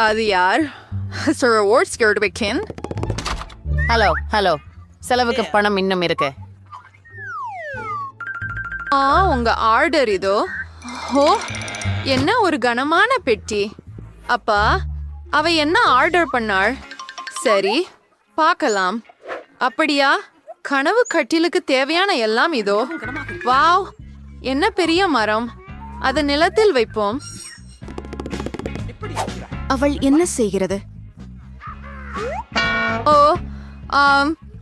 அது யார்? Sir, what's scared to begin? Hello செலவுக்கு பணம் இன்னும் இருக்கு. உங்க ஆர்டர் இதோ. ஓ, என்ன ஒரு கனமான பெட்டி. அப்பா, அவ என்ன ஆர்டர் பண்ணாள்? சரி, பார்க்கலாம். அப்படியா? கனவு கட்டிலுக்கு தேவையான எல்லாம் இதோ. வாவ், என்ன பெரிய மரம். அதை நிலத்தில் வைப்போம். அவள் என்ன செய்கிறது? ஓ,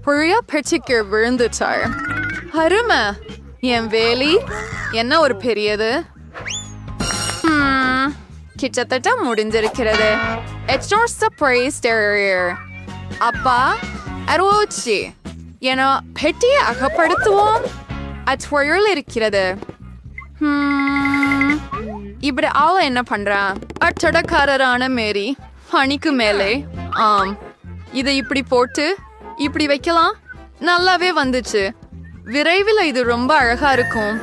பெரிய பெட்டிக்கு விழுந்துட்டாள். அருமை. என் வேலி என்ன ஒரு பெரியது. கிட்டத்தட்ட முடிஞ்சிருக்கிறது. அப்பா, அரோச்சி என பெட்டியை அகப்படுத்துவோம். அச்சுவழில் இருக்கிறது. இப்படி அவள என்ன பண்றா? அச்சடக்காரரான மேரி பணிக்கு மேலே. இதை இப்படி போட்டு இப்படி வைக்கலாம். நல்லாவே வந்துச்சு. விரைவில் இது ரொம்ப அழகா இருக்கும்.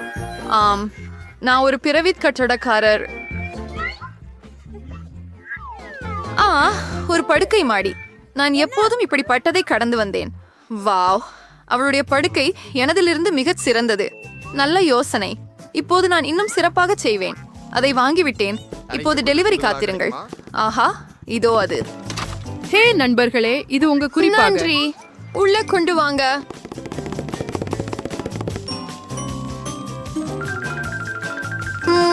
நான் ஒரு பிறவி கட்டடக்காரர். ஒரு படுக்கை மாடி. நான் எப்போதும் இப்படிப்பட்டதை கடந்து வந்தேன். வாவ், அவளுடைய படுக்கை எனதிலிருந்து மிகச் சிறந்தது. நல்ல யோசனை. இப்போது நான் இன்னும் சிறப்பாக செய்வேன். அதை வாங்கிவிட்டேன். இப்போது டெலிவரி காத்திருங்கள். ஆஹா, இதோ அது. ஹே நண்பர்களே, இது உங்க குறிப்பு. நன்றி. உள்ள கொண்டு வாங்க.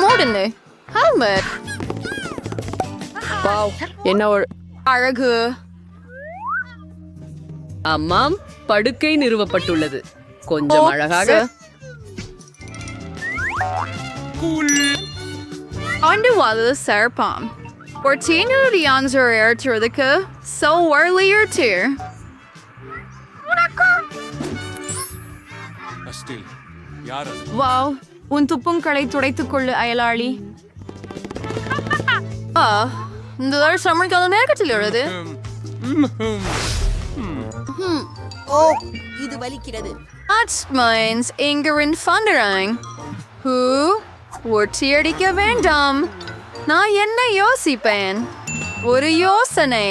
மூடுன்னு. ஹல்மர். வாவ், என்ன ஒரு அழகு. அம்மாம், படுக்கை நிறுவப்பட்டுள்ளது. கொஞ்சம் அழகாக. ஆண்டுவாது சேர்ப்பாம். ஒரு சீனடி ஆன்சர் ஏற்றுவதுக்கு so earlier too. வாவ், உன் துப்புங்களை துடைத்துக் கொள்ளு அயலாளி. இந்த சமைக்காத நேரத்தில் எழுது. ஓ, இது வலிக்கிறது. இங்கரின் ஃபண்டராங். ஒட்டி அடிக்க வேண்டாம். நான் என்ன யோசிப்பேன்? ஒரு யோசனை.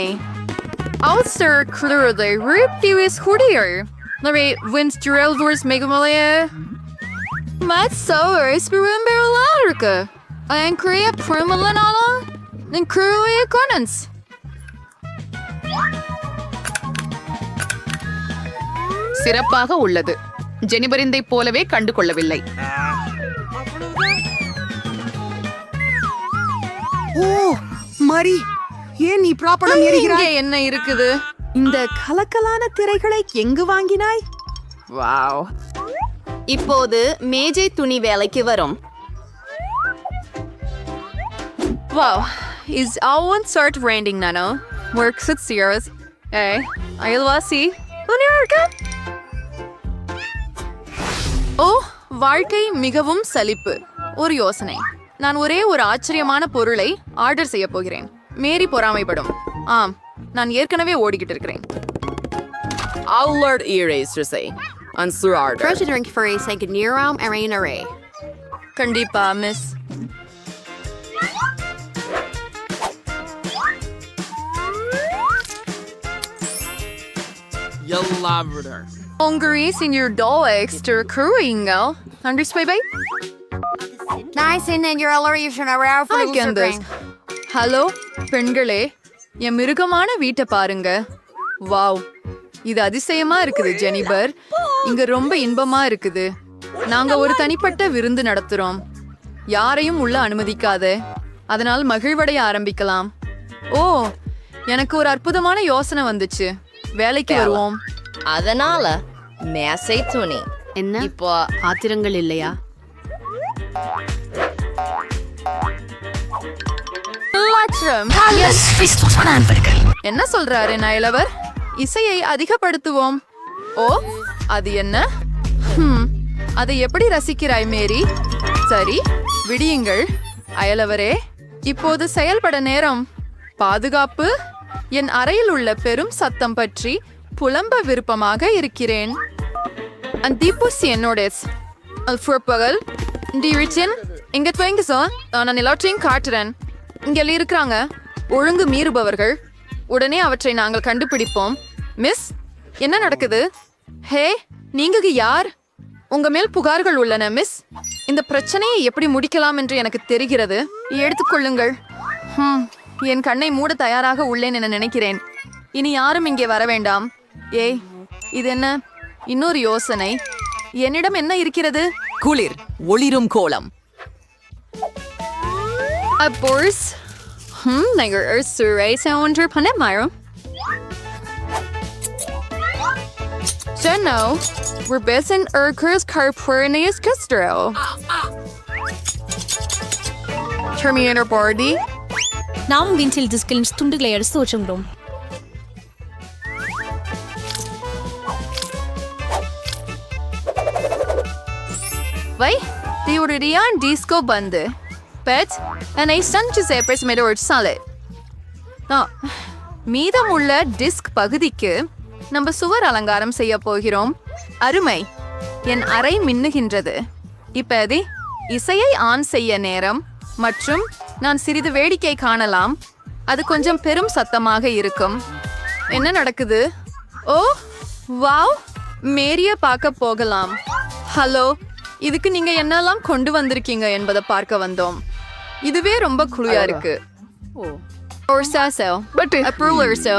அவுஸ்டர் குளிரதை ரிப்டிவிஸ் குடியர். நவே வின்ஸ்ட்ரல்வர்ஸ் மெகுமலையே. மத்சோவர்ஸ் விரும்புகிறதா இருக்கு. அயன்கிரிய பிரமலனாலும் நின்றுய கொனன்ஸ். சிறப்பாக உள்ளது. ஜெனிபரிந்தை போலவே கண்டு கொள்ளவில்லை. ஓ மரி, ஏன் நீ ப்ராப்பரம் எரிகிறாய்? இங்கே என்ன இருக்குது? இந்த கலக்கலான திரைகளை எங்கு வாங்கினாய்? வாவ். இப்போது மேஜை துணி வேலைக்கு வரும். Wow, is all one start raining nano? Works at Sears. Hey, அயல்வாசி உன்னிருக்க? ஓ, வாழ்க்கை மிகவும் சலிப்பு. ஒரு யோசனை. நான் ஒரே ஒரு ஆச்சரியமான பொருளை ஆர்டர் செய்ய போகிறேன். மேரி பொறாமைப்படும். நான் ஏற்கனவே ஓடிக்கிட்டு இருக்கிறேன். Allard eraser answer order. Drink for a second near array. கண்டிப்பா miss. Hungry senior doll extra crewing. Understand? Nice and then you're already around for the hello பெண்களே, என் மிருகமான வீட்டை பாருங்க. வாவ், இது அதிசயமா இருக்குது ஜெனிபர். இங்க ரொம்ப இன்பமா இருக்குது. நாங்க ஒரு தனிப்பட்ட விருந்து நடத்துறோம். யாரையும் உள்ள அனுமதிக்காத. அதனால் மகிழ்வடைய ஆரம்பிக்கலாம். ஓ, எனக்கு ஒரு அற்புதமான யோசனை வந்துச்சு. வேலைக்கு வருவோம். அதனால மேசை துணி. என்ன இப்போ ஆத்திரங்கள் இல்லையா? என்ன சொல்றாரு நயலவர்? இசையை அதிகப்படுத்துவோம். ஓ, அது என்ன? அதை எப்படி ரசிக்கிறாய் மேரி? சரி, விடியுங்கள் அயலவரே. இப்போது செயல்பட நேரம். பாதுகாப்பு. என் அறையில் உள்ள பெரும் சத்தம் பற்றி புலம்ப விருப்பமாக இருக்கிறேன். அந்தீபுஸ் என்னோடஸ் அல்ஃபுர்பகல் டிரிச்சின் இங்க துவங்க சார். நான் எல்லாத்தையும் காட்டுறேன். இங்க இருக்கிறாங்க. ஒழுங்கு மீறுபவர்கள். உடனே அவற்றை நாங்கள் கண்டுபிடிப்போம். மிஸ், என்ன நடக்குது? ஹே, நீங்க யார்? உங்க மேல் புகார்கள் உள்ளன மிஸ். இந்த பிரச்சனையை எப்படி முடிக்கலாம் என்று எனக்கு தெரிகிறது. எடுத்துக்கொள்ளுங்கள். என் கண்ணை மூட தயாராக உள்ளேன் என நினைக்கிறேன். இனி யாரும் இங்கே வர வேண்டாம். ஏய், இது என்ன? இன்னொரு யோசனை. என்னிடம் என்ன இருக்கிறது? குளிர் ஒளிரும் கோலம். Boris. Nagar Surai Sounder Planet Myra. So now, we're based in Urkers Carpurnius Castro. Terminator Bardi. நாம் வின்சில் டிஸ்கிலின் துண்டுகளை எடுத்து வச்சுக்கிறோம். Vai, det gjorde det en disco bande. Bet, en ei stanche sepers med ord salad. மீதமுள்ள disk பகுதிக்கு நம்ம சுவர் அலங்காரம் செய்ய போகிறோம். அருமை. என் அறை மின்னுகின்றது. இப்போது இசையை ஆன் செய்ய நேரம் மற்றும் நான் சிறிது வேடிக்கை காணலாம். அது கொஞ்சம் பெரும் சத்தமாக இருக்கும். என்ன நடக்குது? ஓ வாவ், மேரிய பார்க்க போகலாம். ஹலோ, இதுக்கு நீங்க என்னெல்லாம் கொண்டு வந்திருக்கீங்க என்பதை பார்க்க வந்தோம். இதுவே ரொம்ப குளியா இருக்கு. Or so. But a ruler so.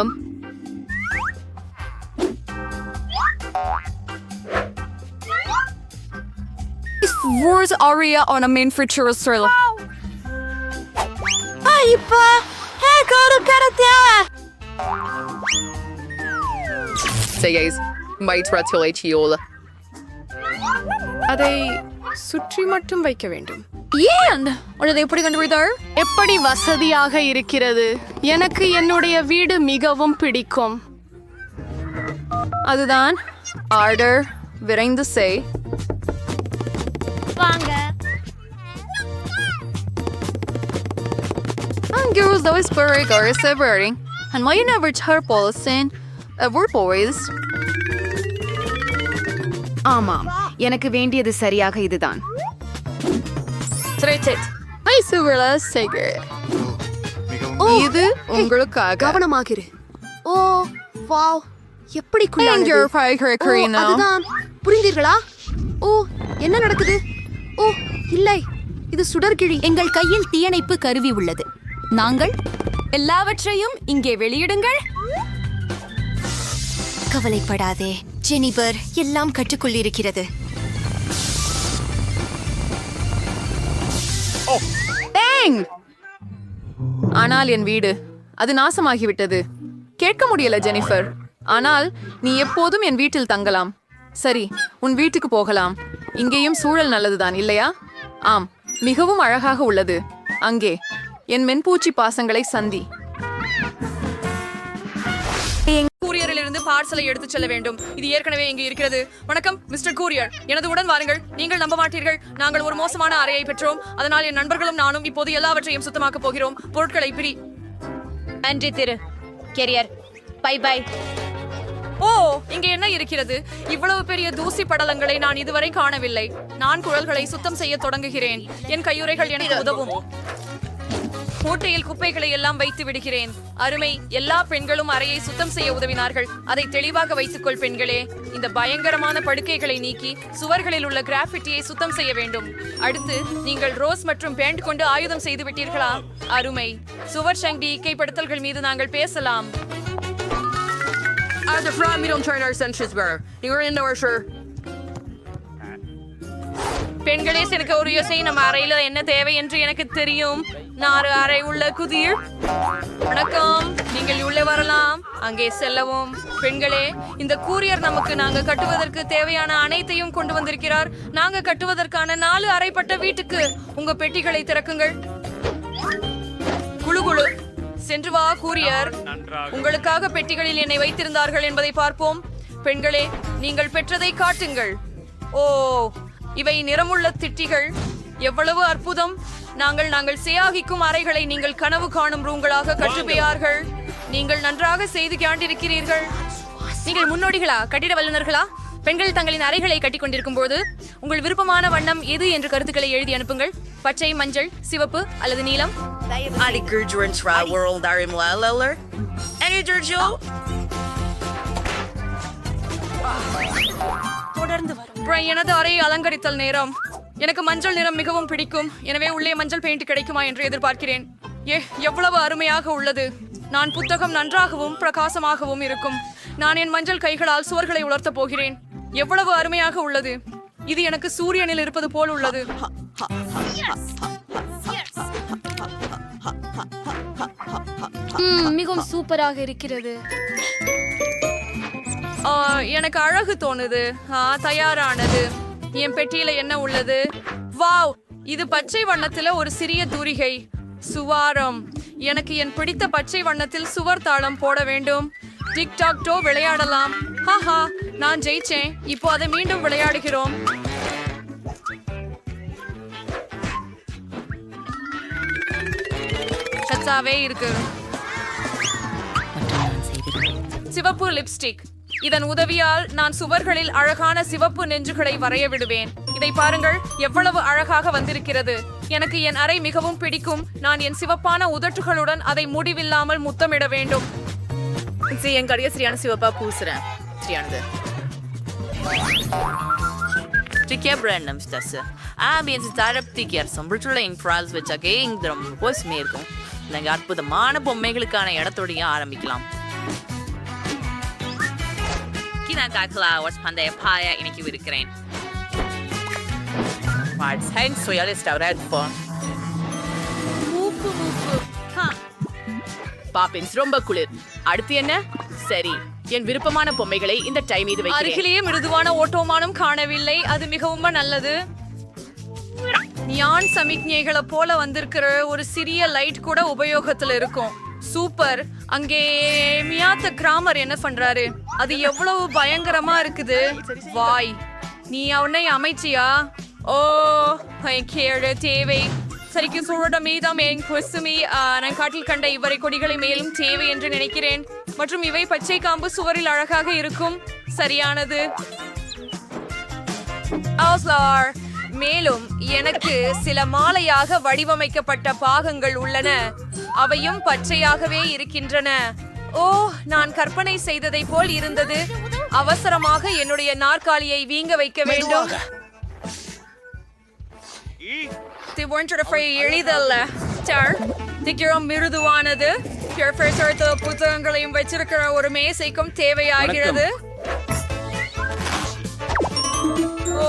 Where's Aria on a main for Churrasrilla? இப்ப Say guys, might ratulate you all. அதை சுற்றி மட்டும் வைக்க வேண்டும். ஏன் உனது எப்படி கண்டுபிடித்தாள்? எப்படி வசதியாக இருக்கிறது. எனக்கு என்னுடைய வீடு மிகவும் பிடிக்கும். அதுதான் ஆர்டர். விரைந்து செய். வாங்க. Girls always very girls separating. And why you never tell Paulson? We're boys. ஆமாம், எனக்கு வேண்டியது சரியாக இதுதான். Hi, Suverla Sager. இது உங்களுக்காக. கவனமாக இரு. ஓ வாவ், எப்படி And குள்ளானது. your fire Karina. அதுதான். புரிந்தீர்களா? ஓ, என்ன நடக்குது? ஓ இல்லை, இது சுடர்கிழி. எங்கள் கையில் தீயணைப்பு கருவி உள்ளது. நாங்கள் எல்லாவற்றையும் இங்கே வெளியிடுங்கள். கவலைப்படாதே ஜெனிபர், எல்லாம் கட்டுக்குள் இருக்கிறது. ஆனால் என் வீடு அது நாசமாகிவிட்டது. கேட்க முடியல ஜெனிஃபர். ஆனால் நீ எப்போதும் என் வீட்டில் தங்கலாம். சரி, உன் வீட்டுக்கு போகலாம். இங்கேயும் சூழல் நல்லதுதான் இல்லையா? ஆம், மிகவும் அழகாக உள்ளது. அங்கே என் மென்பூச்சி பாசங்களை சந்தி. கூரியரிலிருந்து பார்சலை எடுத்துச் செல்ல வேண்டும். இது ஏற்கனவே இங்கு இருக்கிறது. வணக்கம் மிஸ்டர் கூரியர், எனது உடன் வாருங்கள். நீங்கள் நம்ப மாட்டீர்கள், நாங்கள் ஒரு மோசமான அறையை பெற்றோம். அதனால் என் நண்பர்களும் நானும் இப்போது எல்லாவற்றையும் சுத்தமாக்க போகிறோம். பொருட்களை பிரி. நன்றி திரு கெரியர். Bye bye. ஓ, இங்கே என்ன இருக்கிறது? இவ்வளவு பெரிய தூசி படலங்களை நான் இதுவரை காணவில்லை. நான் குழல்களை சுத்தம் செய்ய தொடங்குகிறேன். என் கையுறைகள் எனக்கு உதவும். மூட்டையில் குப்பைகளை எல்லாம் வைத்து விடுகிறேன். அருமை. எல்லா பெண்களும் அறையை சுத்தம் செய்ய உதவினார்கள். அதை தெளிவாக வைத்துக்கொள் பெண்களே. இந்த பயங்கரமான படுக்கைகளை நீக்கி சுவர்களில் உள்ள கிராஃபிட்டியை சுத்தம் செய்ய வேண்டும். அடுத்து நீங்கள் ரோஸ் மற்றும் பேண்ட் கொண்டு ஆயுதம் செய்து விட்டீர்களா? அருமை. சுவர் சங்கி இக்கைப்படுத்தல்கள் மீது நாங்கள் பேசலாம். பெண்களே, எனக்கு ஒரு யோசனை. நம்ம அறையில என்ன தேவை என்று எனக்கு தெரியும். 4 அறை உள்ள குதிர். வணக்கம், நீங்கள் உள்ளே வரலாம். அங்கே செல்லவும். பெண்களே, இந்த கூரியர் நமக்கு நாங்க கட்டுவதற்கு தேவையான அனைத்தையும் கொண்டு வந்திருக்கிறார். நாங்க கட்டுவதற்கான 4 அறைப்பட்ட வீட்டுக்கு உங்க பெட்டிகளை திறக்குங்கள். குழு குழு சென்று வா கூரியர். உங்களுக்காக பெட்டிகளில் என்னை வைத்திருந்தார்கள் என்பதை பார்ப்போம். பெண்களே, நீங்கள் பெற்றதை காட்டுங்கள். ஓ, இவை நிறமுள்ள திட்டிகள். எவ்வளவு அற்புதம். நாங்கள் சேயாகிக்கும் அறைகளை நீங்கள் கனவு காணும் ரூம்களாக கற்றுப்பெயார்கள். நீங்கள் நன்றாக செய்து காண்டிருக்கிறீர்கள். நீங்கள் முன்னோடிகளா, கட்டிட வல்லுநர்களா? பெண்கள் தங்களின் அறைகளை கட்டிக் கொண்டிருக்கும் போது உங்கள் விருப்பமான வண்ணம் எது என்று கருத்துக்களை எழுதி அனுப்புங்கள். பச்சை, மஞ்சள், சிவப்பு அல்லது நீலம். எனது அறையை அலங்கரித்தல் நேரம். எனக்கு மஞ்சள் நிறம் மிகவும் பிடிக்கும். எனவே உள்ளே மஞ்சள் பெயிண்ட் கிடைக்குமா என்று எதிர்பார்க்கிறேன். எவ்வளவு அருமையாக உள்ளது. நான் புத்தகம் நன்றாகவும் பிரகாசமாகவும் இருக்கும். நான் என் மஞ்சள் கைகளால் சுவர்களை உலர்த்தப் போகிறேன். எவ்வளவு அருமையாக உள்ளது. இது எனக்கு சூரியனில் இருப்பது போல் உள்ளது. மிகவும் சூப்பராக இருக்கிறது. எனக்கு அழகு தோணுது. தயாரானது. என் பெட்டியில என்ன உள்ளது? வாவ், இது பச்சை வண்ணத்துல ஒரு சிறிய தூரிகை. சுவாரம். எனக்கு என் பிடித்த பச்சை வண்ணத்தில் சுவர் தாளம் போட வேண்டும். டிக்டாக் டோ விளையாடலாம். ஹாஹா, நான் ஜெயிச்சேன். இப்போ அதை மீண்டும் விளையாடுகிறோம். சச்சாவே இருக்கு. சிவப்பு லிப்ஸ்டிக். இதன் உதவியால் நான் சுவர்களில் அழகான சிவப்பு நெஞ்சுகளை வரைய விடுவேன். இதை பாருங்கள், எவ்வளவு அழகாக வந்திருக்கிறது. எனக்கு என் அறை மிகவும் பிடிக்கும். நான் என் சிவப்பான உதட்டுகளுடன் அதை முடிவில்லாமல் முத்தமிட வேண்டும். என் கடைய சரியான சிவப்பா பூசுறேன். சரியானது. Tycker jag bränner stesse. Ambience startup tycker som brutally in France which again drum was மேர்க்கும். நாங்க அற்புதமான பொம்மைகளுக்கான இடத்தோடைய ஆரம்பிக்கலாம். கினாகா கிளாவர்ஸ் பந்தய பாய இன்னைக்கு இருக்கிறேன். Parts hang så jag listar rädd på. Poppins ரொம்ப குளிர். அடுத்து என்ன? சரி, என் விருப்பமான பொம்மைகளை இந்த டைம் மீது வைக்கிறேன். அருகிலேயே மிருதுவான ஓட்டோமானம் காணவில்லை. அது மிகவும் நல்லது. நியான் சமிக்ஞைகளை போல வந்திருக்கிற ஒரு சிறிய லைட் கூட உபயோகத்துல இருக்கும். சூப்பர். அங்கே மியாத்த கிராமர் என்ன பண்றாரு? அது எவ்வளவு பயங்கரமா இருக்குது. வாய், நீ அவனை அமைச்சியா? ஓ, கேடு தேவை. சரிக்கு சூழட மீதாம் என் குசுமி. நான் காட்டில் கண்ட இவரை கொடிகளை மேலும் தேவை என்று நினைக்கிறேன். மற்றும் இவை பச்சை காம்பு சுவரில் அழகாக இருக்கும். சரியானது. மேலும் எனக்கு சில மாலையாக வடிவமைக்கப்பட்ட பாகங்கள் உள்ளன. அவையும் பச்சையாகவே இருக்கின்றன. ஓ, நான் கற்பனை செய்ததை போல் இருந்தது. அவசரமாக என்னுடைய நாற்காலியை வீங்க வைக்க வேண்டும். எளிதல்ல. மிருதுவானது. புத்தகங்களையும் வச்சிருக்கிற ஒரு மேசைக்கும் தேவையாகிறது. ஓ,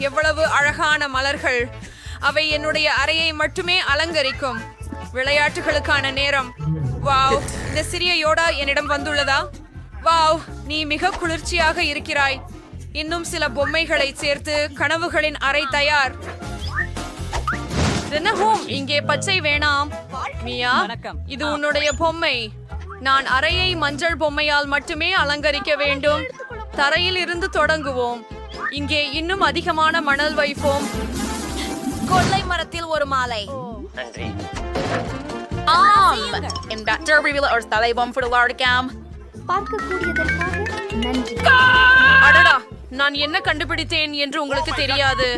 எவ்வளவு அழகான மலர்கள். அவை என்னுடைய அறையை மட்டுமே அலங்கரிக்கும். விளையாட்டுகளுக்கான நேரம். வாவ், இந்த சிறிய யோடா என்னிடம் வந்துள்ளதா? வாவ், நீ மிக குளிர்ச்சியாக இருக்கிறாய். இன்னும் சில பொம்மைகளை சேர்த்து கனவுகளின் அறை தயார். இங்கே பச்சை வேணாம். மியா, இது உன்னுடைய பொம்மை. நான் அறையை மஞ்சள் பொம்மையால் மட்டுமே அலங்கரிக்க வேண்டும். தரையில் இருந்து தொடங்குவோம். இங்கே இன்னும் அதிகமான மணல் வைப்போம். கொள்ளை மரத்தில் ஒரு மாலை. நன்றி. In Dr. Reveal or தலைவம் for the Lord Cam. அடடா, நான் என்ன கண்டுபிடித்தேன் என்று உங்களுக்கு தெரியாது.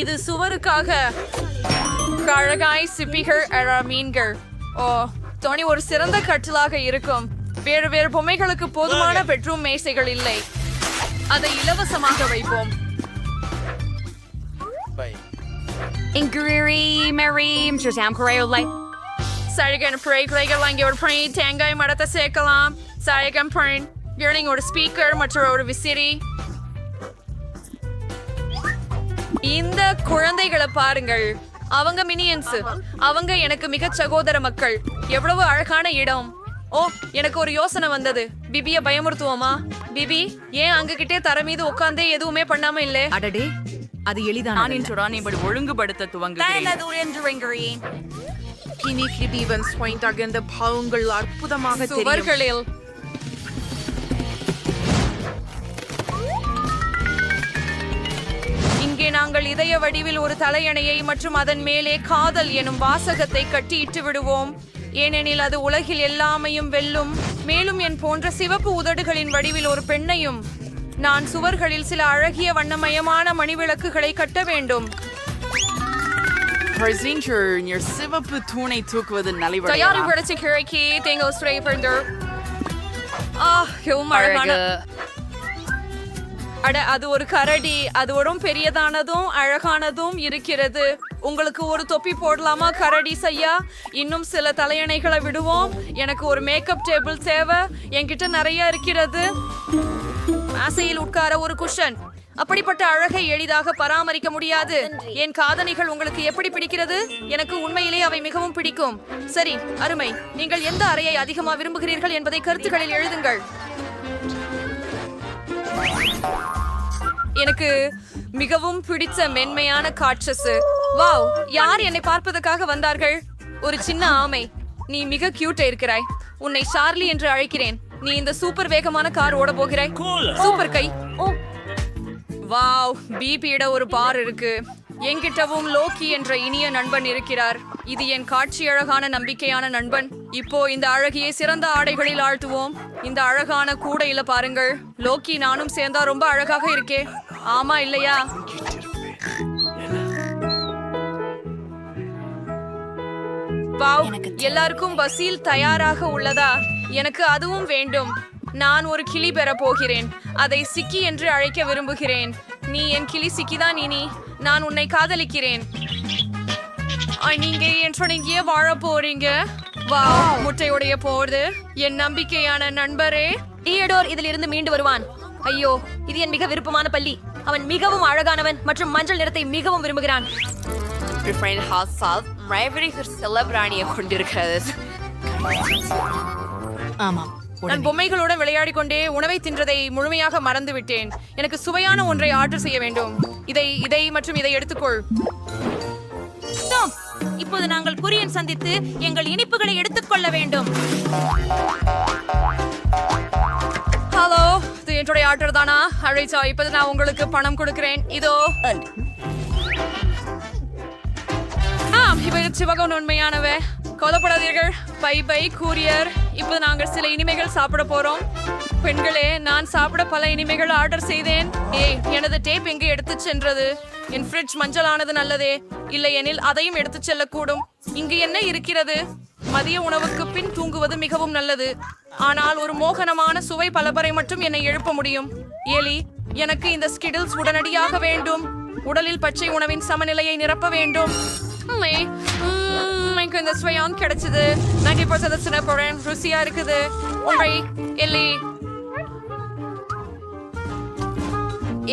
இது சுவருக்காக அழகாய் சிப்பிகள் மீன்கள். ஓ, தோனி ஒரு சிறந்த கட்டிலாக இருக்கும். வேறு வேறு பொம்மைகளுக்கு போதுமான பெட்ரூம் மேசைகள் இல்லை. அதை இலவசமாக வைப்போம். சழகன் பிரைகள் அங்கே ஒரு பிரை தேங்காய் மரத்தை சேர்க்கலாம். சழகன் பிரைன் ஒரு ஸ்பீக்கர் மற்றும் ஒரு விசிறி. இந்த குழந்தைகளை பாருங்கள். அவங்க மினியன்ஸ். அவங்க எனக்கு மிக சகோதர மக்கள். எவ்வளவு அழகான இடம். ஓ, எனக்கு ஒரு யோசனை வந்தது. பிபிய பயமுறுத்துவோமா? பிபி, ஏன் அங்க கிட்டே தர மீது உட்கார்ந்தே எதுவுமே பண்ணாம இல்ல? அடடே, அது எளிதான. நான் இன்றுதான் இப்படி ஒழுங்குபடுத்த துவங்குகிறேன். அற்புதமாக தெரியும். சுவர்களில் இங்கே நாங்கள் இதய வடிவில் ஒரு தலையணையை மற்றும் அதன் மேலே காதல் எனும் வாசகத்தை கட்டி இட்டு விடுவோம். ஏனெனில் அது உலகில் எல்லாமையும் வெல்லும். மேலும் என் போன்ற சிவப்பு உதடுகளின் வடிவில் ஒரு பெண்ணையும் நான் சுவர்களில் சில அழகிய வண்ணமயமான மணிவிளக்குகளை கட்ட வேண்டும். சிவப்பு தூணை தூக்குவது தயாரி படைச்ச கிழக்கி தேங்காய் ஸ்ப்ரே பண்டர். அழகான அட, அது ஒரு கரடி. அது ஒரு பெரியதானதும் அழகானதும் இருக்கிறது. உங்களுக்கு ஒரு தொப்பி போடலாமா கரடி செய்யா? இன்னும் சில தலையணைகளை விடுவோம். எனக்கு ஒரு மேக்கப் டேபிள் தேவை. என்கிட்ட நிறைய இருக்கிறது. ஆசையில் உட்கார ஒரு குஷன். அப்படிப்பட்ட அழகை எளிதாக பராமரிக்க முடியாது. என் காதணிகள் உங்களுக்கு எப்படி பிடிக்கிறது? எனக்கு உண்மையிலே அவை மிகவும் பிடிக்கும். சரி, அருமை. நீங்கள் எந்த அறையை அதிகமாக விரும்புகிறீர்கள் என்பதை கருத்துக்களில் எழுதுங்கள். எனக்கு மிகவும் பிடித்த மென்மையான காட்சஸ். வாவ், யார் என்னை பார்ப்பதற்காக வந்தார்கள்? ஒரு சின்ன ஆமை. நீ மிக கியூட்டா இருக்கிறாய். உன்னை சார்லி என்று அழைக்கிறேன். நீ இந்த சூப்பர் வேகமான கார் ஓட போகிறாய். சூப்பர் கை. வாவ், பிபியிட ஒரு பார் இருக்கு. என்கிட்டவும் லோக்கி என்ற இனிய நண்பன் இருக்கிறார். இது என் காட்சி அழகான நம்பிக்கையான நண்பன். இப்போ இந்த அழகியை சிறந்த ஆடைகளில் ஆழ்த்துவோம். இந்த அழகான கூடையில பாருங்கள். லோக்கி நானும் சேர்ந்தா ரொம்ப அழகாக இருக்கே. ஆமா இல்லையா? வாவ், எல்லாருக்கும் பஸ்ஸில் தயாராக உள்ளதா? எனக்கு அதுவும் வேண்டும். நான் ஒரு கிளி பெற போகிறேன். அதை சிக்கி என்று அழைக்க விரும்புகிறேன். நீ என் கிளி சிக்கிதான் இனி. நான் உன்னை காதலிக்கிறேன். நீங்க எங்கே வாழ போறீங்க? வா, முட்டையுடைய போது என் நம்பிக்கையான நண்பரே. தியடோர் இதில் இருந்து மீண்டு வருவான். ஐயோ, இது என் மிக விருப்பமான பள்ளி. அவன் மிகவும் அழகானவன் மற்றும் மஞ்சள் நிறத்தை மிகவும் விரும்புகிறான். நான் பொம்மைகளுடன் விளையாடி கொண்டே உணவை தின்றதை முழுமையாக மறந்து விட்டேன். எனக்கு சுவையான ஒன்றை ஆர்டர் செய்ய வேண்டும். இதை மற்றும் இதை எடுத்துக்கொள். இப்போது நாங்கள் குரியன் சந்தித்து எங்கள் இனிப்புகளை எடுத்துக்கொள்ள வேண்டும். ஹலோ, இது என்னுடைய ஆர்டர் தானா? அழைச்சா, இப்போது நான் உங்களுக்கு பணம் கொடுக்கிறேன். இதோ. இவை சிவகம் உண்மையானவை. கவலைப்படாதீர்கள். Bye bye courier. இப்போ நாங்கள் சில இனிமைகள் சாப்பிட போறோம். பெண்களே, நான் சாப்பிட பல இனிமைகள் ஆர்டர் செய்தேன். எனது டேப் எங்கே எடுத்து சென்றது? என் ஃப்ரிட்ஜ் மஞ்சளானது நல்லதே. இல்லை எனில் அதையும் எடுத்து செல்லக்கூடும். இங்கு என்ன இருக்கிறது? மதிய உணவுக்கு பின் தூங்குவது மிகவும் நல்லது. ஆனால் ஒரு மோகனமான சுவை பலபரை மட்டும் என்னை எழுப்ப முடியும். எலி, எனக்கு இந்த ஸ்கிடில்ஸ் உடனடியாக வேண்டும். உடலில் பச்சை உணவின் சமநிலையை நிரப்ப வேண்டும். எனக்கு இந்த ஸ்வயம் கிடைச்சது. 90% போறேன். ருசியா இருக்குது. ஒன்றை எல்லி.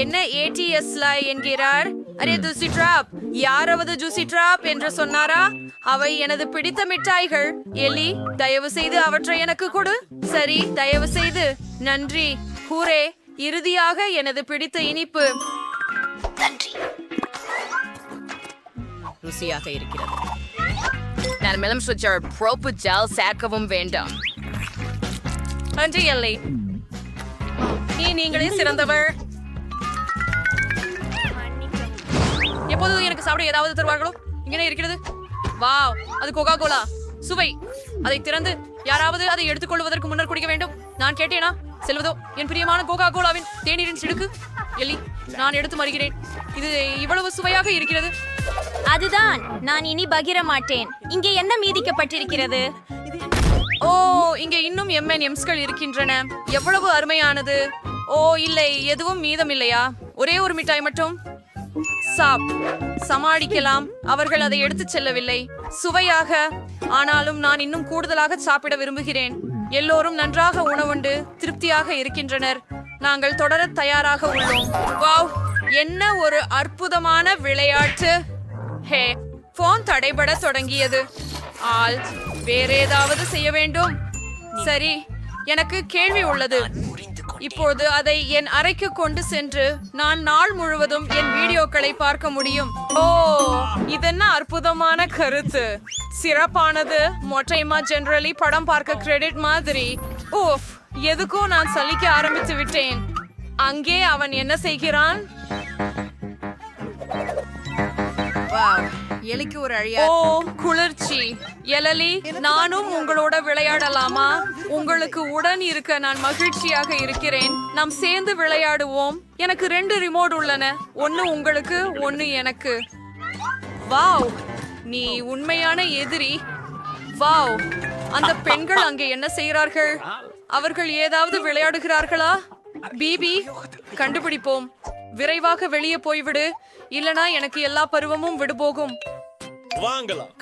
என்ன ஏடிஎஸ்ல என்கிறார்? Array, juicy drop. யாராவது ஜூசி டிராப் என்று சொன்னாரா? அவை எனது பிடித்த மிட்டாய்கள். எலி, தயவு செய்து அவற்றை எனக்கு கொடு. சரி, தயவு செய்து. நன்றி. ஹூரே, இறுதியாக எனது பிடித்த இனிப்பு. நன்றி. ருசியாக இருக்கிறது. நான் மெலம் சுவிட்சர் ப்ரோப்பு ஜெல் சேர்க்கவும் வேண்டும். நன்றி எல்லை. நீங்களே சிறந்தவர். எப்போது எனக்கு சாப்பிட ஏதாவது தருவார்களோ? இங்கே இருக்கிறது. வாவ், அது கோகா கோலா. சுவை. அதை திறந்து யாராவது அதை எடுத்துக்கொள்வதற்கு முன்னர் குடிக்க வேண்டும். நான் கேட்டேனா? செல்வதோ என் பிரியமான கோகா கோலாவின் தேநீரின் சிடுக்கு. எலி, நான் எடுத்து மறுகிறேன். இது இவ்வளவு சுவையாக இருக்கிறது. அதுதான், நான் இனி பகிர மாட்டேன். இங்கே என்ன மீதிக்கப்பட்டிருக்கிறது? ஓ, இங்கே இன்னும் M&Msகள் இருக்கின்றன. எவ்வளவு அருமையானது. ஓ இல்லை, எதுவும் மீதம் இல்லையா? ஒரே ஒரு மிட்டாய் மட்டும். சமாளிக்கலாம். அவர்கள் அதை எடுத்துச் செல்லவில்லை. சுவையாக. ஆனாலும் நான் இன்னும் கூடுதலாக சாப்பிட விரும்புகிறேன். எல்லோரும் நன்றாக உணவுண்டு திருப்தியாக இருக்கின்றனர். நாங்கள் தொடர தயாராக உள்ளோம். வாவ், என்ன ஒரு அற்புதமான விளையாட்டு. ஹே, போன் தடைபட தொடங்கியது. வேற ஏதாவது செய்ய வேண்டும். சரி, எனக்கு கேள்வி உள்ளது. இப்போது அதை என் அறைக்கு கொண்டு சென்று நான் நாள் முழுவதும் என் வீடியோக்களை பார்க்க முடியும். ஓ, இதென்ன அற்புதமான கருத்து. சிறப்பானது. மொட்டைமா ஜெனரலி படம் பார்க்க கிரெடிட் மாதிரி. ஓஃப், எதுக்கோ நான் சலிக்க ஆரம்பித்து விட்டேன். அங்கே அவன் என்ன செய்கிறான்? எலிக்கு ஒரு அழியா. ஓ, குளிர்ச்சி. எலலி, நானும் உங்களோட விளையாடலாமா? உங்களுக்கு உடன் இருக்க நான் மகிழ்ச்சியாக இருக்கிறேன். நாம் சேர்ந்து விளையாடுவோம். எனக்கு 2 ரிமோட் உள்ளன. ஒன்னு உங்களுக்கு, ஒன்னு எனக்கு. வாவ், நீ உண்மையான எதிரி. வாவ், அந்த பெண்கள் அங்கே என்ன செய்கிறார்கள்? அவர்கள் ஏதாவது விளையாடுகிறார்களா? பிபி, கண்டுபிடிப்போம். விரைவாக வெளியே போய்விடு, இல்லனா எனக்கு எல்லா பருவமும் விடுபோகும்.